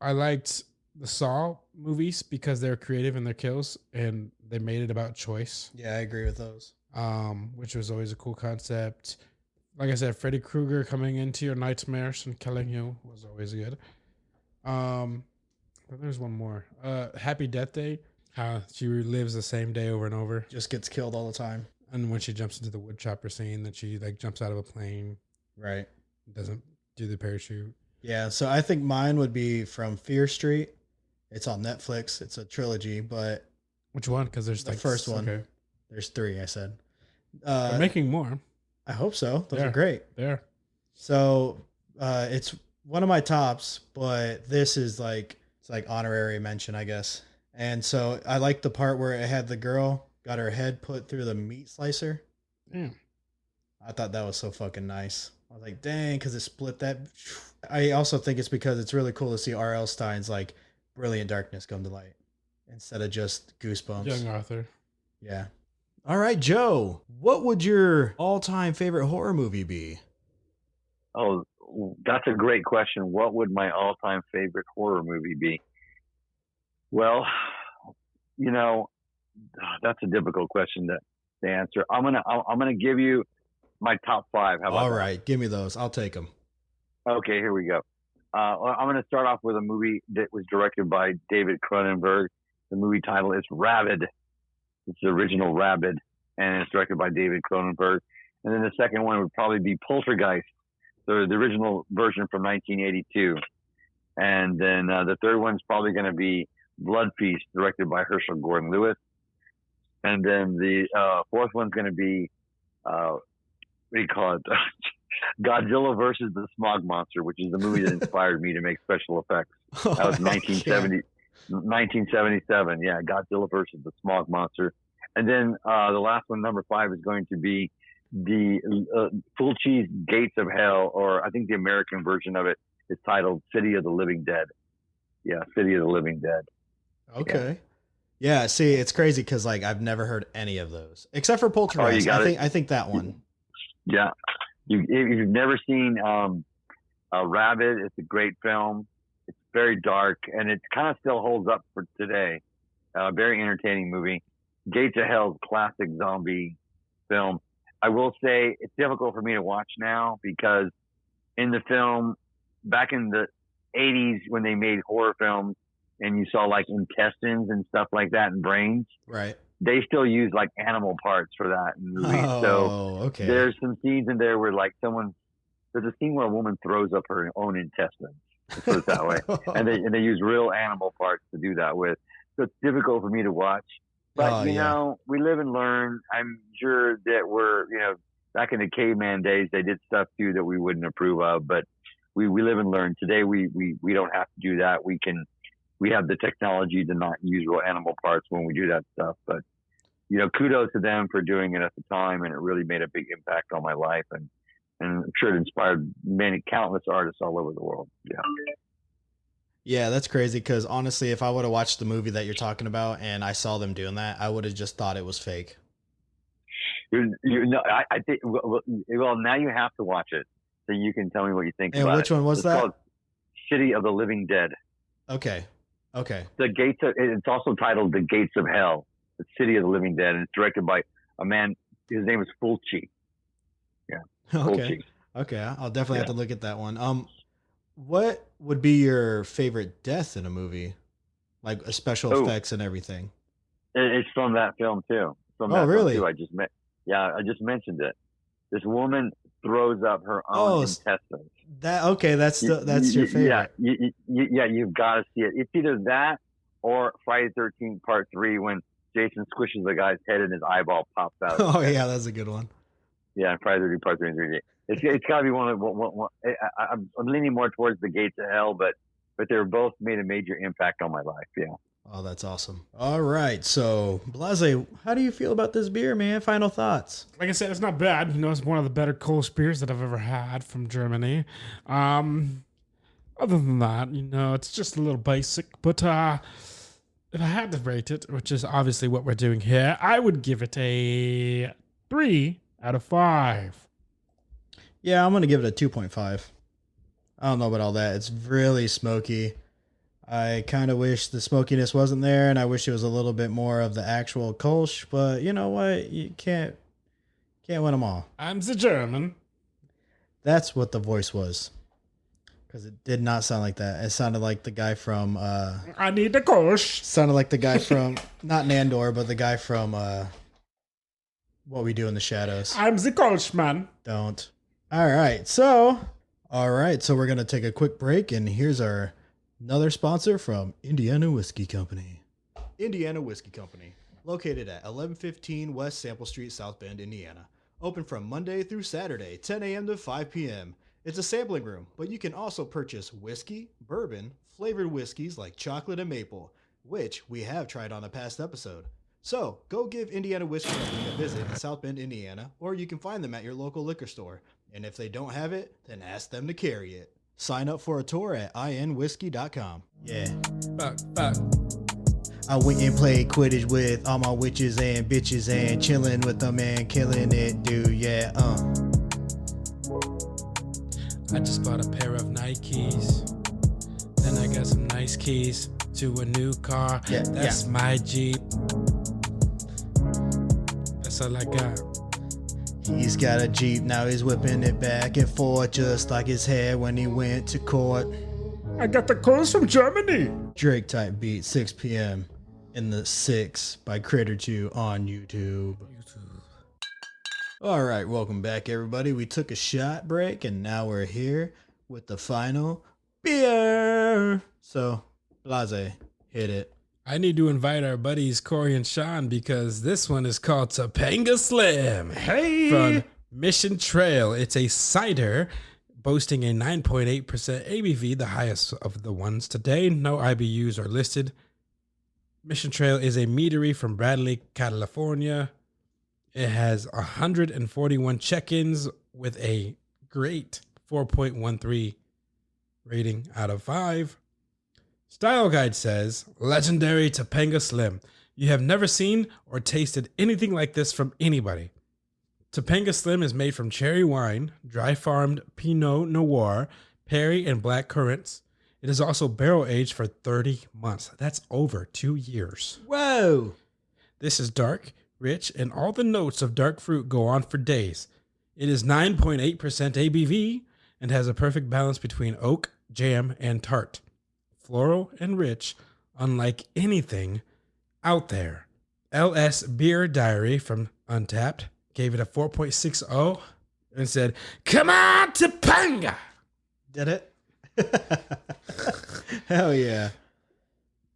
I liked the Saw movies because they're creative in their kills and they made it about choice. Yeah, I agree with those. Which was always a cool concept. Like I said, Freddy Krueger coming into your nightmares and killing you was always good. But there's one more. Happy Death Day. How she relives the same day over and over. Just gets killed all the time. And when she jumps into the wood chopper scene, that she like jumps out of a plane. Right. Doesn't do the parachute. Yeah, so I think mine would be from Fear Street. It's on Netflix. It's a trilogy, but which one? Because there's the like first one. Okay. There's 3, I said. They're making more. I hope so. Those are great. There. So it's one of my tops, but this is like, it's like honorary mention, I guess. And so I like the part where it had the girl got her head put through the meat slicer. Yeah. I thought that was so fucking nice. I was like, dang, because it split that. I also think it's because it's really cool to see R.L. Stine's like Brilliant Darkness come to light instead of just Goosebumps. Young Arthur. Yeah. All right, Joe, what would your all-time favorite horror movie be? Oh, that's a great question. What would my all-time favorite horror movie be? Well, you know, that's a difficult question to answer. I'm gonna give you my top 5. How about All that? right, give me those. I'll take them. Okay, here we go. I'm going to start off with a movie that was directed by David Cronenberg. The movie title is Rabid. It's the original Rabid, and it's directed by David Cronenberg. And then the second one would probably be Poltergeist, the original version from 1982. And then the third one's probably going to be Blood Feast, directed by Herschel Gordon Lewis. And then the fourth one's going to be, what do you call it? Godzilla versus the Smog Monster, which is the movie that inspired me to make special effects. That was 1977. Yeah, Godzilla versus the Smog Monster. And then the last one, number 5, is going to be the Fulci's Gates of Hell, or I think the American version of it is titled City of the Living Dead. Yeah, City of the Living Dead. Okay. Yeah, see, it's crazy because like I've never heard any of those except for Poltergeist. I think that one. Yeah. If you've never seen Rabid, it's a great film. It's very dark, and it kind of still holds up for today. Very entertaining movie. Gates of Hell, classic zombie film. I will say it's difficult for me to watch now because in the film, back in the 80s when they made horror films and you saw like intestines and stuff like that and brains, right? They still use like animal parts for that in movies. Okay. There's some scenes in there where like there's a scene where a woman throws up her own intestines. Let's put it that way. and they use real animal parts to do that with. So it's difficult for me to watch. But you know, we live and learn. I'm sure that back in the caveman days, they did stuff too that we wouldn't approve of. But we live and learn. Today we don't have to do that. We have the technology to not use real animal parts when we do that stuff. But, kudos to them for doing it at the time. And it really made a big impact on my life. And I'm sure it inspired countless artists all over the world. Yeah. Yeah, that's crazy. Because honestly, if I would have watched the movie that you're talking about and I saw them doing that, I would have just thought it was fake. I think, well, now you have to watch it so you can tell me what you think and about it. Which one was that? It's called City of the Living Dead. Okay. Okay. It's also titled The Gates of Hell, The City of the Living Dead, and it's directed by a man. His name is Fulci. Yeah. Okay. Fulci. Okay. I'll definitely have to look at that one. What would be your favorite death in a movie? Like special effects and everything. It's from that film too. Really? Film too. I just mentioned it. This woman throws up her own intestines. That's your favorite. Yeah, you've got to see it. It's either that or Friday the 13th Part 3 when Jason squishes the guy's head and his eyeball pops out. Oh yeah, that's a good one. Yeah, Friday the 13th Part 3 and 3. It's got to be one of I'm leaning more towards The Gates of Hell, but they're both made a major impact on my life. Yeah. Oh, that's awesome. All right, so Blase, how do you feel about this beer, man? Final thoughts. Like I said, it's not bad. You know, it's one of the better Kolsch beers that I've ever had from Germany. Other than that, you know, it's just a little basic. But if I had to rate it, which is obviously what we're doing here, I would give it a 3 out of 5. Yeah, I'm going to give it a 2.5. I don't know about all that. It's really smoky. I kind of wish the smokiness wasn't there, and I wish it was a little bit more of the actual Kolsch, but you know what? You can't win them all. I'm the German. That's what the voice was. Because it did not sound like that. It sounded like the guy from... I need the Kolsch. Sounded like the guy from... not Nandor, but the guy from... What We Do in the Shadows. I'm the Kolsch man. Don't. All right, so we're going to take a quick break, and here's another sponsor from Indiana Whiskey Company. Indiana Whiskey Company, located at 1115 West Sample Street, South Bend, Indiana. Open from Monday through Saturday, 10 a.m. to 5 p.m. It's a sampling room, but you can also purchase whiskey, bourbon, flavored whiskeys like chocolate and maple, which we have tried on a past episode. So, go give Indiana Whiskey Company a visit in South Bend, Indiana, or you can find them at your local liquor store. And if they don't have it, then ask them to carry it. Sign up for a tour at inwhiskey.com. Yeah. Fuck. I went and played Quidditch with all my witches and bitches and chilling with them and killing it, dude. Yeah, I just bought a pair of Nikes. Then I got some nice keys to a new car. Yeah, That's my Jeep. That's all I got. He's got a Jeep, now he's whipping it back and forth just like his hair when he went to court. I got the calls from Germany. Drake type beat, 6 p.m. in the 6 by Critter 2 on YouTube. All right, welcome back, everybody. We took a shot break, and now we're here with the final beer. So, Blase, hit it. I need to invite our buddies Corey and Sean because this one is called Topanga Slim. Hey! From Mission Trail. It's a cider boasting a 9.8% ABV, the highest of the ones today. No IBUs are listed. Mission Trail is a meadery from Bradley, California. It has 141 check-ins with a great 4.13 rating out of 5. Style Guide says, legendary Topanga Slim. You have never seen or tasted anything like this from anybody. Topanga Slim is made from cherry wine, dry farmed Pinot Noir, Perry, and black currants. It is also barrel aged for 30 months. That's over 2 years. Whoa! This is dark, rich, and all the notes of dark fruit go on for days. It is 9.8% ABV and has a perfect balance between oak, jam, and tart. Floral and rich, unlike anything out there. LS Beer Diary from Untapped gave it a 4.60 and said, come on, Topanga! Did it? Hell yeah.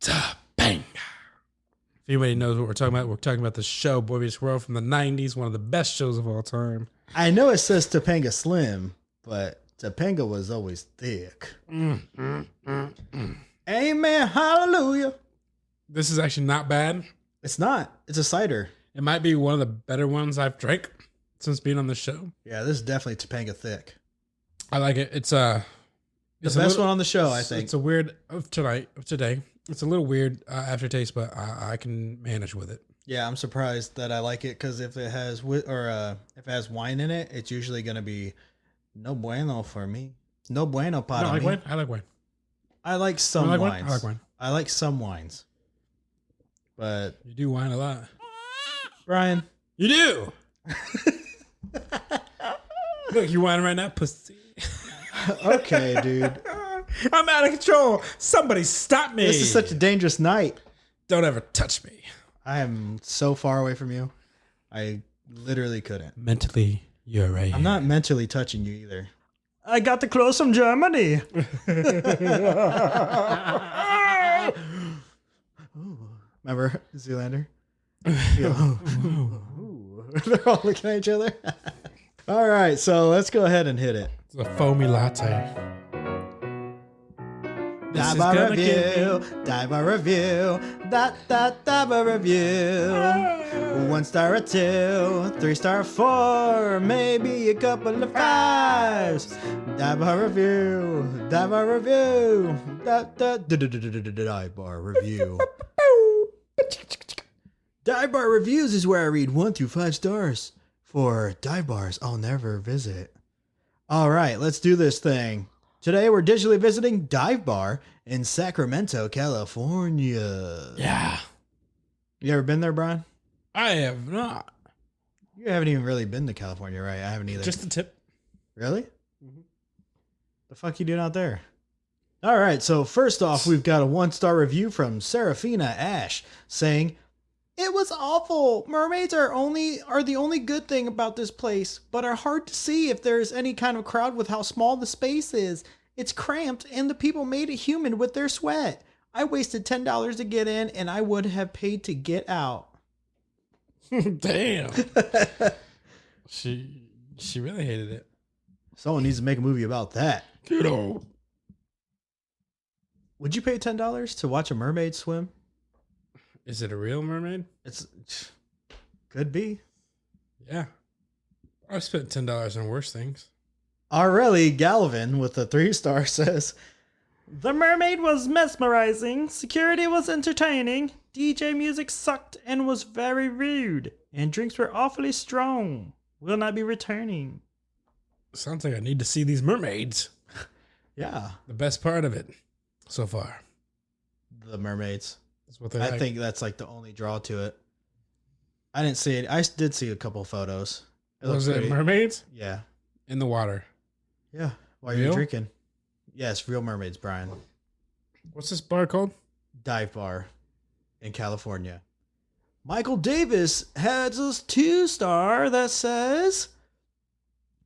Topanga. If anybody knows what we're talking about the show Boy Meets World from the 90s, one of the best shows of all time. I know it says Topanga Slim, but Topanga was always thick. Amen. Hallelujah. This is actually not bad. It's not. It's a cider. It might be one of the better ones I've drank since being on the show. Yeah, this is definitely Topanga thick. I like it. It's the best one on the show, I think. It's a weird of today. It's a little weird aftertaste, but I can manage with it. Yeah, I'm surprised that I like it because if it has if it has wine in it, it's usually going to be no bueno for me. No bueno para I like me. wine. I like wine. I like some wines. I like wine. I like some wines. But You do whine a lot. Brian, You do. Look, you whining right now, pussy. okay, dude. I'm out of control. Somebody stop me. This is such a dangerous night. Don't ever touch me. I am so far away from you. I literally couldn't. Mentally, you're right. I'm not mentally touching you either. I got the clothes from Germany. Remember Zoolander? They're all looking at each other. All right, so let's go ahead and hit it. It's a foamy latte. This Dive is bar gonna review, dive bar review, dive bar review. 1 star or 2, 3 star 4, maybe a couple of 5s. Dive bar review, dive bar review, dive bar review. Dive bar reviews is where I read 1 through 5 stars for dive bars I'll never visit. All right, let's do this thing. Today we're digitally visiting Dive Bar in Sacramento, California. Yeah. You ever been there, Brian? I have not. You haven't even really been to California, right? I haven't either. Just a tip. Really? The fuck you doing out there? All right, so first off, we've got a 1-star review from Serafina Ash saying, "It was awful. Mermaids are the only good thing about this place, but are hard to see if there is any kind of crowd with how small the space is. It's cramped, and the people made it humid with their sweat. I wasted $10 to get in, and I would have paid to get out." Damn. She really hated it. Someone needs to make a movie about that. Kiddo. Would you pay $10 to watch a mermaid swim? Is it a real mermaid? It's could be. Yeah. I've spent $10 on worse things. Aurelie Galvin with a 3-star says, "The mermaid was mesmerizing, security was entertaining, DJ music sucked and was very rude, and drinks were awfully strong. Will not be returning." Sounds like I need to see these mermaids. Yeah, The best part of it so far. the mermaids. That's what they're I like. think that's like the only draw to it. I didn't see it. I did see a couple photos. Was looked it pretty. mermaids? Yeah. In the water. Yeah. While Real? you're drinking. Yes, real mermaids, Brian. What's this bar called? Dive bar in California. Michael Davis has a 2-star that says,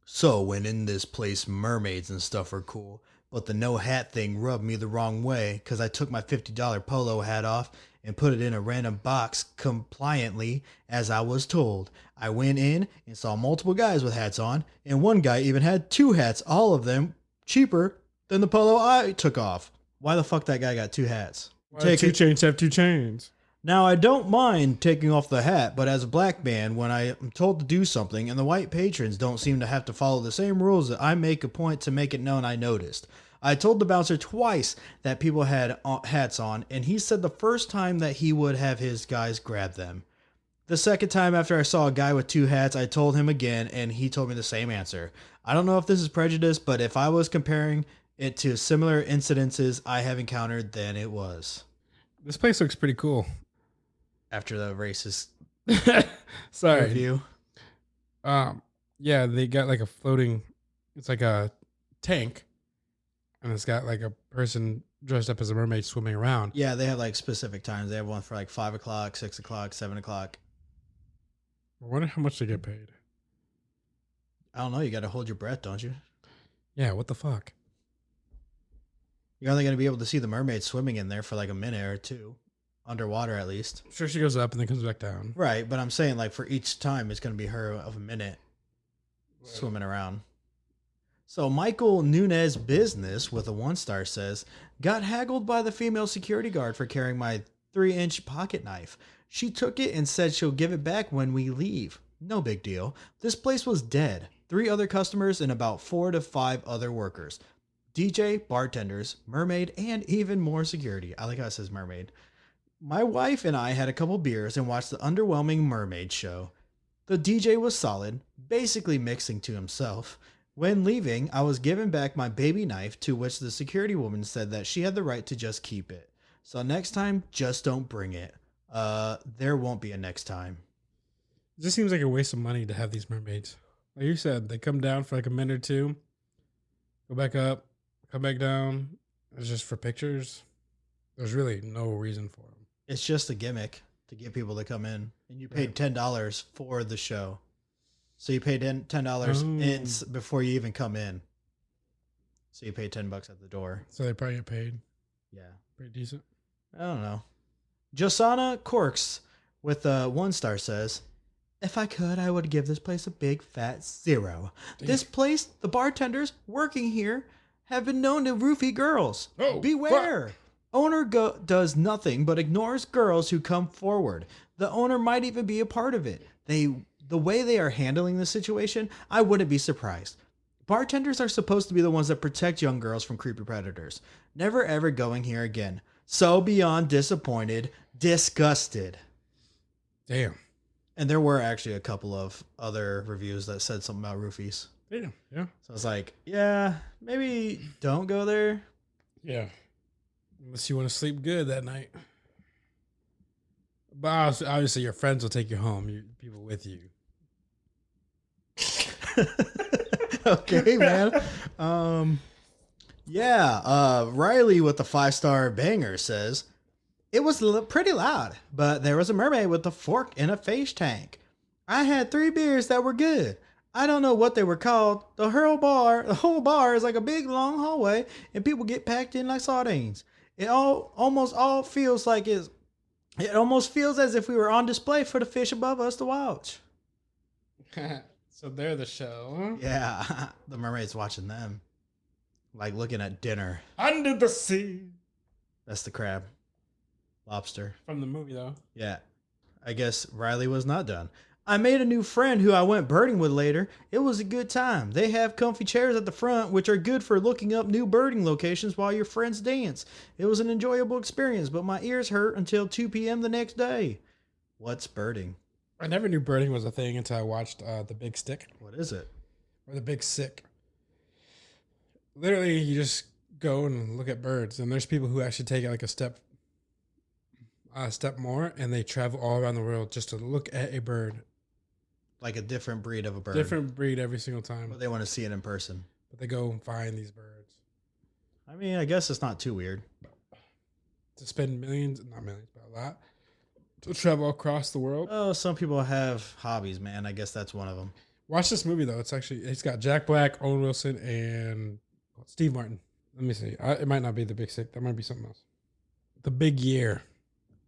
"So when in this place, mermaids and stuff are cool, but the no hat thing rubbed me the wrong way because I took my $50 polo hat off and put it in a random box compliantly as I was told. I went in and saw multiple guys with hats on, and one guy even had 2 hats, all of them cheaper than the polo I took off. Why the fuck that guy got 2 hats? Why do 2 chains have 2 chains? Now, I don't mind taking off the hat, but as a black man, when I am told to do something and the white patrons don't seem to have to follow the same rules, that I make a point to make it known I noticed. I told the bouncer twice that people had hats on, and he said the first time that he would have his guys grab them. The second time after I saw a guy with 2 hats, I told him again, and he told me the same answer. I don't know if this is prejudice, but if I was comparing it to similar incidences I have encountered, then it was." This place looks pretty cool. After the racist Sorry. review. Yeah, they got like a floating, it's like a tank, and it's got like a person dressed up as a mermaid swimming around. Yeah, they have like specific times. They have one for like 5 o'clock, 6 o'clock, 7 o'clock. I wonder how much they get paid. I don't know. You got to hold your breath, don't you? Yeah, what the fuck? You're only going to be able to see the mermaid swimming in there for like a minute or 2. Underwater, at least. I'm sure she goes up and then comes back down. Right, but I'm saying like for each time, it's going to be her of a minute swimming around. So Michael Nunez Business with a 1-star says, "Got haggled by the female security guard for carrying my 3-inch pocket knife. She took it and said she'll give it back when we leave. No big deal. This place was dead. 3 other customers and about 4 to 5 other workers. DJ, bartenders, mermaid, and even more security." I like how it says mermaid. "My wife and I had a couple beers and watched the underwhelming mermaid show. The DJ was solid, basically mixing to himself. When leaving, I was given back my baby knife, to which the security woman said that she had the right to just keep it. So next time, just don't bring it. There won't be a next time. It just seems like a waste of money to have these mermaids. Like you said, they come down for like a minute or two, go back up, come back down. It's just for pictures. There's really no reason for them. It's just a gimmick to get people to come in. And you paid $10 for the show. So you paid $10 before you even come in. So you pay $10 at the door. So they probably get paid. Yeah. Pretty decent. I don't know. Josana Corks with a 1-star says, if I could, I would give this place a big fat 0. Damn. This place, the bartenders working here have been known to roofie girls. Oh, beware. fuck. Owner does nothing but ignores girls who come forward. The owner might even be a part of it. The way they are handling the situation, I wouldn't be surprised. Bartenders are supposed to be the ones that protect young girls from creepy predators. Never ever going here again. So beyond disappointed, disgusted. Damn. And there were actually a couple of other reviews that said something about roofies. Damn. Yeah. So I was like, yeah, maybe don't go there. Yeah. Unless you want to sleep good that night. But obviously your friends will take you home. People with you. Okay, man. Riley with the 5-star banger says, it was pretty loud, but there was a mermaid with a fork in a fish tank. I had 3 beers that were good. I don't know what they were called. The whole bar is like a big long hallway and people get packed in like sardines. It almost feels as if we were on display for the fish above us to watch. So they're the show. Huh? Yeah, the mermaid's watching them. Like looking at dinner. Under the sea. That's the crab. Lobster. From the movie, though. Yeah. I guess Riley was not done. I made a new friend who I went birding with later. It was a good time. They have comfy chairs at the front, which are good for looking up new birding locations while your friends dance. It was an enjoyable experience, but my ears hurt until 2 p.m. the next day. What's birding? I never knew birding was a thing until I watched The Big Stick. What is it? Or The Big Sick. Literally, you just go and look at birds. And there's people who actually take it like a step more, and they travel all around the world just to look at a bird. Like a different breed of a bird. Different breed every single time. But they want to see it in person. But they go and find these birds. I mean, I guess it's not too weird. To spend not millions, but a lot. To travel across the world. Oh, some people have hobbies, man. I guess that's one of them. Watch this movie, though. It's got Jack Black, Owen Wilson, and Steve Martin. Let me see. It might not be The Big Sick. That might be something else. The Big Year.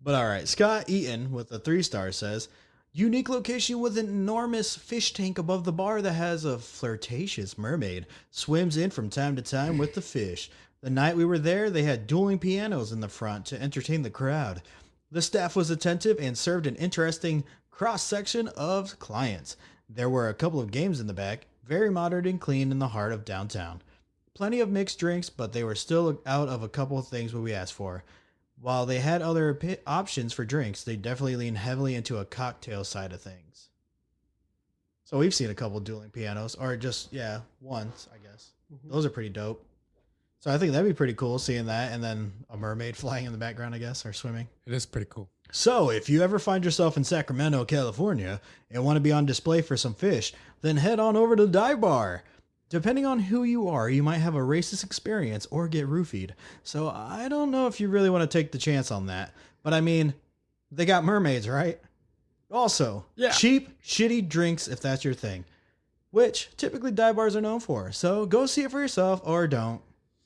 But all right. Scott Eaton with a 3-star says, unique location with an enormous fish tank above the bar that has a flirtatious mermaid. Swims in from time to time with the fish. The night we were there, they had dueling pianos in the front to entertain the crowd. The staff was attentive and served an interesting cross-section of clients. There were a couple of games in the back, very modern and clean in the heart of downtown. Plenty of mixed drinks, but they were still out of a couple of things what we asked for. While they had other options for drinks, they definitely leaned heavily into a cocktail side of things. So we've seen a couple dueling pianos, or just, once, I guess. Mm-hmm. Those are pretty dope. So I think that'd be pretty cool seeing that, and then a mermaid flying in the background, I guess, or swimming. It is pretty cool. So if you ever find yourself in Sacramento, California, and want to be on display for some fish, then head on over to the dive bar. Depending on who you are, you might have a racist experience or get roofied. So I don't know if you really want to take the chance on that. But I mean, they got mermaids, right? Also, cheap, shitty drinks if that's your thing. Which typically dive bars are known for. So go see it for yourself or don't.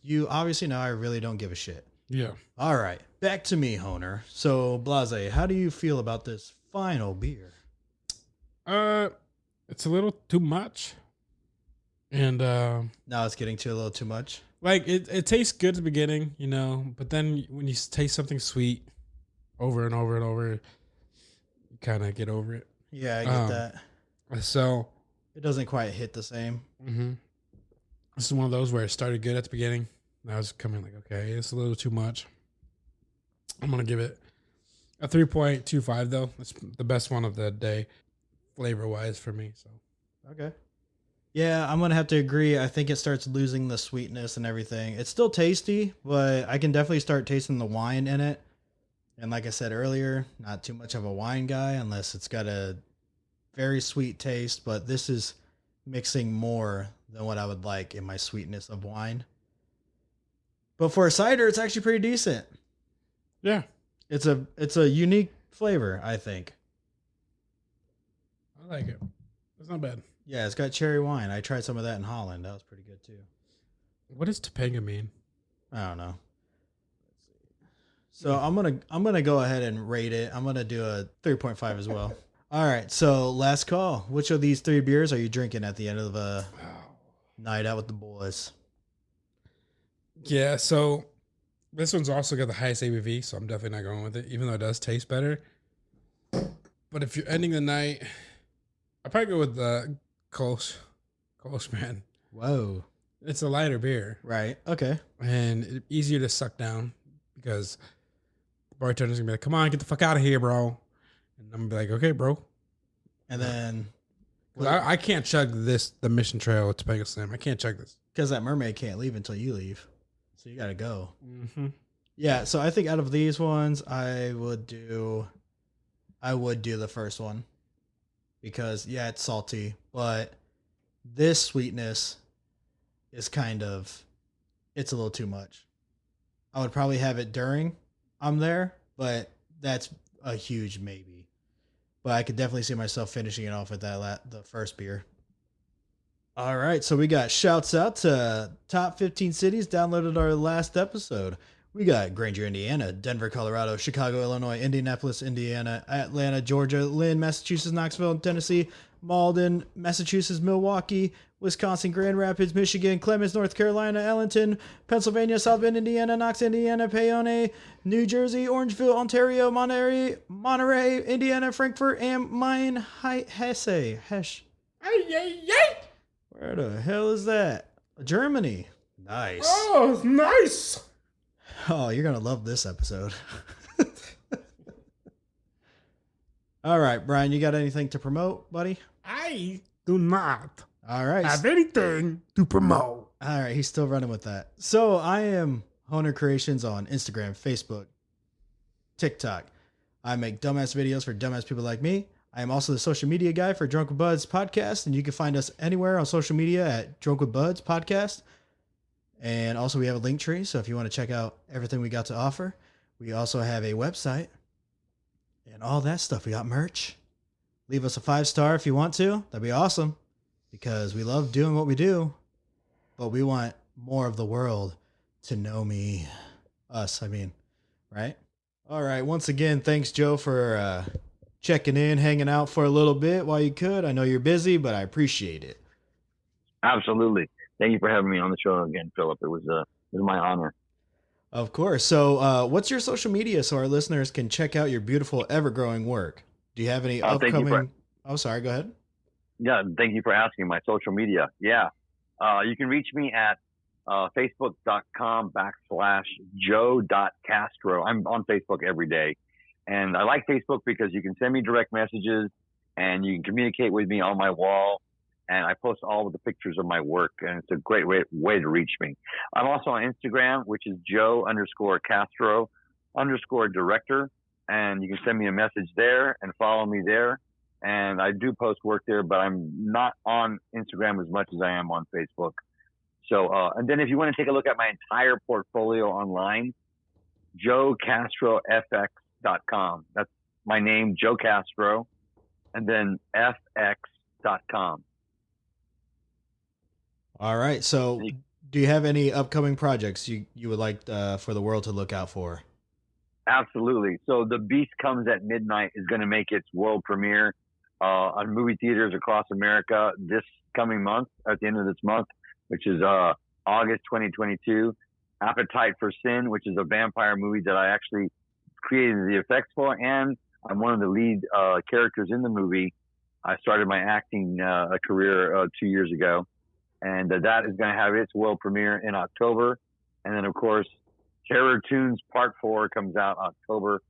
You obviously know I really don't give a shit. Yeah. All right, back to me, Honer. So, Blase, how do you feel about this final beer? It's a little too much. And now it's getting to a little too much. Like it tastes good at the beginning, but then when you taste something sweet over and over and over, you kind of get over it. Yeah, I get that. So it doesn't quite hit the same. Mm-hmm. This is one of those where it started good at the beginning. Now it's coming like, okay, it's a little too much. I'm gonna give it a 3.25 though. It's the best one of the day, flavor wise for me. So okay. Yeah, I'm gonna have to agree. I think it starts losing the sweetness and everything. It's still tasty, but I can definitely start tasting the wine in it. And like I said earlier, not too much of a wine guy unless it's got a very sweet taste, but this is mixing more than what I would like in my sweetness of wine. But for a cider, it's actually pretty decent. Yeah, It's a unique flavor, I think. I like it. It's not bad. Yeah, it's got cherry wine. I tried some of that in Holland. That was pretty good too. What does Topanga mean? I don't know. So I'm gonna go ahead and rate it. I'm gonna do a 3.5 as well. All right. So last call. Which of these 3 beers are you drinking at the end of a night out with the boys? Yeah, so this one's also got the highest ABV, so I'm definitely not going with it, even though it does taste better. But if you're ending the night, I'd probably go with the Kolsch man. Whoa. It's a lighter beer Right. Okay. and easier to suck down because the bartender's gonna be like, "Come on, get the fuck out of here, bro," and I'm gonna be like, "Okay, bro." And then 'Cause I can't chug the Mission Trail Topanga Slim. I can't chug this. because that mermaid can't leave until you leave, so you gotta go. Mm-hmm. Yeah. So I think out of these ones, I would do the first one because yeah, it's salty, but this sweetness is it's a little too much. I would probably have it during I'm there, but that's a huge maybe. But I could definitely see myself finishing it off with the first beer. All right, so we got shouts out to top 15 cities downloaded our last episode. We got Granger, Indiana, Denver, Colorado, Chicago, Illinois, Indianapolis, Indiana, Atlanta, Georgia, Lynn, Massachusetts, Knoxville, Tennessee, Malden, Massachusetts, Milwaukee, Wisconsin, Grand Rapids, Michigan, Clemens, North Carolina, Allenton, Pennsylvania, South Bend, Indiana, Knox, Indiana, Paone, New Jersey, Orangeville, Ontario, Monterey, Indiana, Frankfurt, and Main, Hesse. Where the hell is that? Germany. Nice. Oh, nice. Oh, you're going to love this episode. All right, Brian, you got anything to promote, buddy? I do not All right. have anything to promote. All right, he's still running with that. So I am Honer Creations on Instagram, Facebook, TikTok. I make dumbass videos for dumbass people like me. I am also the social media guy for Drunk with Buds podcast, and you can find us anywhere on social media at Drunk with Buds podcast. And also we have a link tree, so if you want to check out everything we got to offer, we also have a website and all that stuff. We got merch. Leave us a 5-star if you want to. That'd be awesome because we love doing what we do, but we want more of the world to know me. Us, I mean, right? All right. Once again, thanks, Joe, for checking in, hanging out for a little bit while you could. I know you're busy, but I appreciate it. Absolutely. Thank you for having me on the show again, Philip. It was my honor. Of course. So what's your social media so our listeners can check out your beautiful ever-growing work? Do you have any upcoming... Oh, sorry. Go ahead. Yeah, thank you for asking. My social media. Yeah. You can reach me at facebook.com/joe.castro. I'm on Facebook every day. And I like Facebook because you can send me direct messages and you can communicate with me on my wall. And I post all of the pictures of my work, and it's a great way to reach me. I'm also on Instagram, which is Joe_Castro_director. And you can send me a message there and follow me there. And I do post work there, but I'm not on Instagram as much as I am on Facebook. So, and then if you want to take a look at my entire portfolio online, JoeCastroFX.com. That's my name, Joe Castro, and then FX.com. All right. So do you have any upcoming projects you would like for the world to look out for? Absolutely. So The Beast Comes at Midnight is going to make its world premiere on movie theaters across America this coming month, at the end of this month, which is August 2022. Appetite for Sin, which is a vampire movie that I actually created the effects for, and I'm one of the lead characters in the movie. I started my acting career 2 years ago, and that is going to have its world premiere in October. And then, of course, Terror Tunes Part 4 comes out October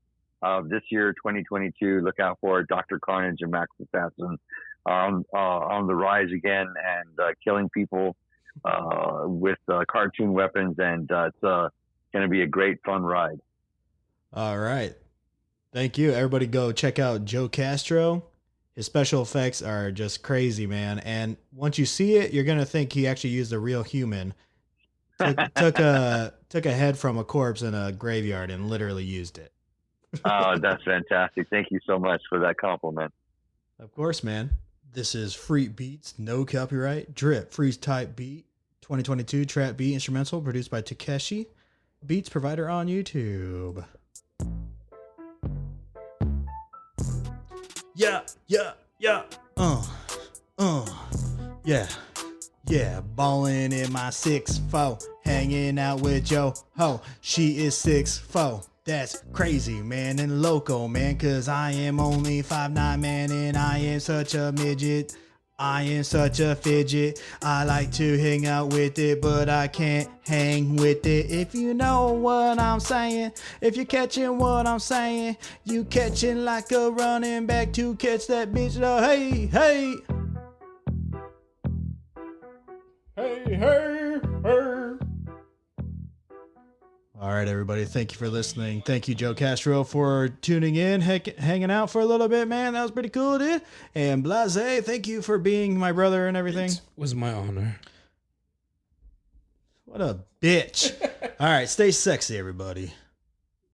this year, 2022. Look out for Dr. Carnage and Max Assassin on the rise again and killing people with cartoon weapons, and it's going to be a great fun ride. All right. Thank you. Everybody go check out Joe Castro. His special effects are just crazy, man. And once you see it, you're going to think he actually used a real human. Took a head from a corpse in a graveyard and literally used it. Oh, that's fantastic. Thank you so much for that compliment. Of course, man. This is Freak Beats, no copyright, drip, freeze type beat, 2022 trap beat instrumental produced by Takeshi, beats provider on YouTube. Yeah, yeah. Yeah, ballin' in my 6'4", hanging out with Joe Ho. She is 6'4". That's crazy, man, and loco, man, cause I am only 5'9", man, and I am such a midget. I am such a fidget. I like to hang out with it, but I can't hang with it. If you know what I'm saying, if you're catching what I'm saying, you catching like a running back to catch that bitch. Hey, hey. Hey, hey, hey. All right, everybody. Thank you for listening. Thank you, Joe Castro, for tuning in, hanging out for a little bit, man. That was pretty cool, dude. And Blase, thank you for being my brother and everything. It was my honor. What a bitch. All right, stay sexy, everybody.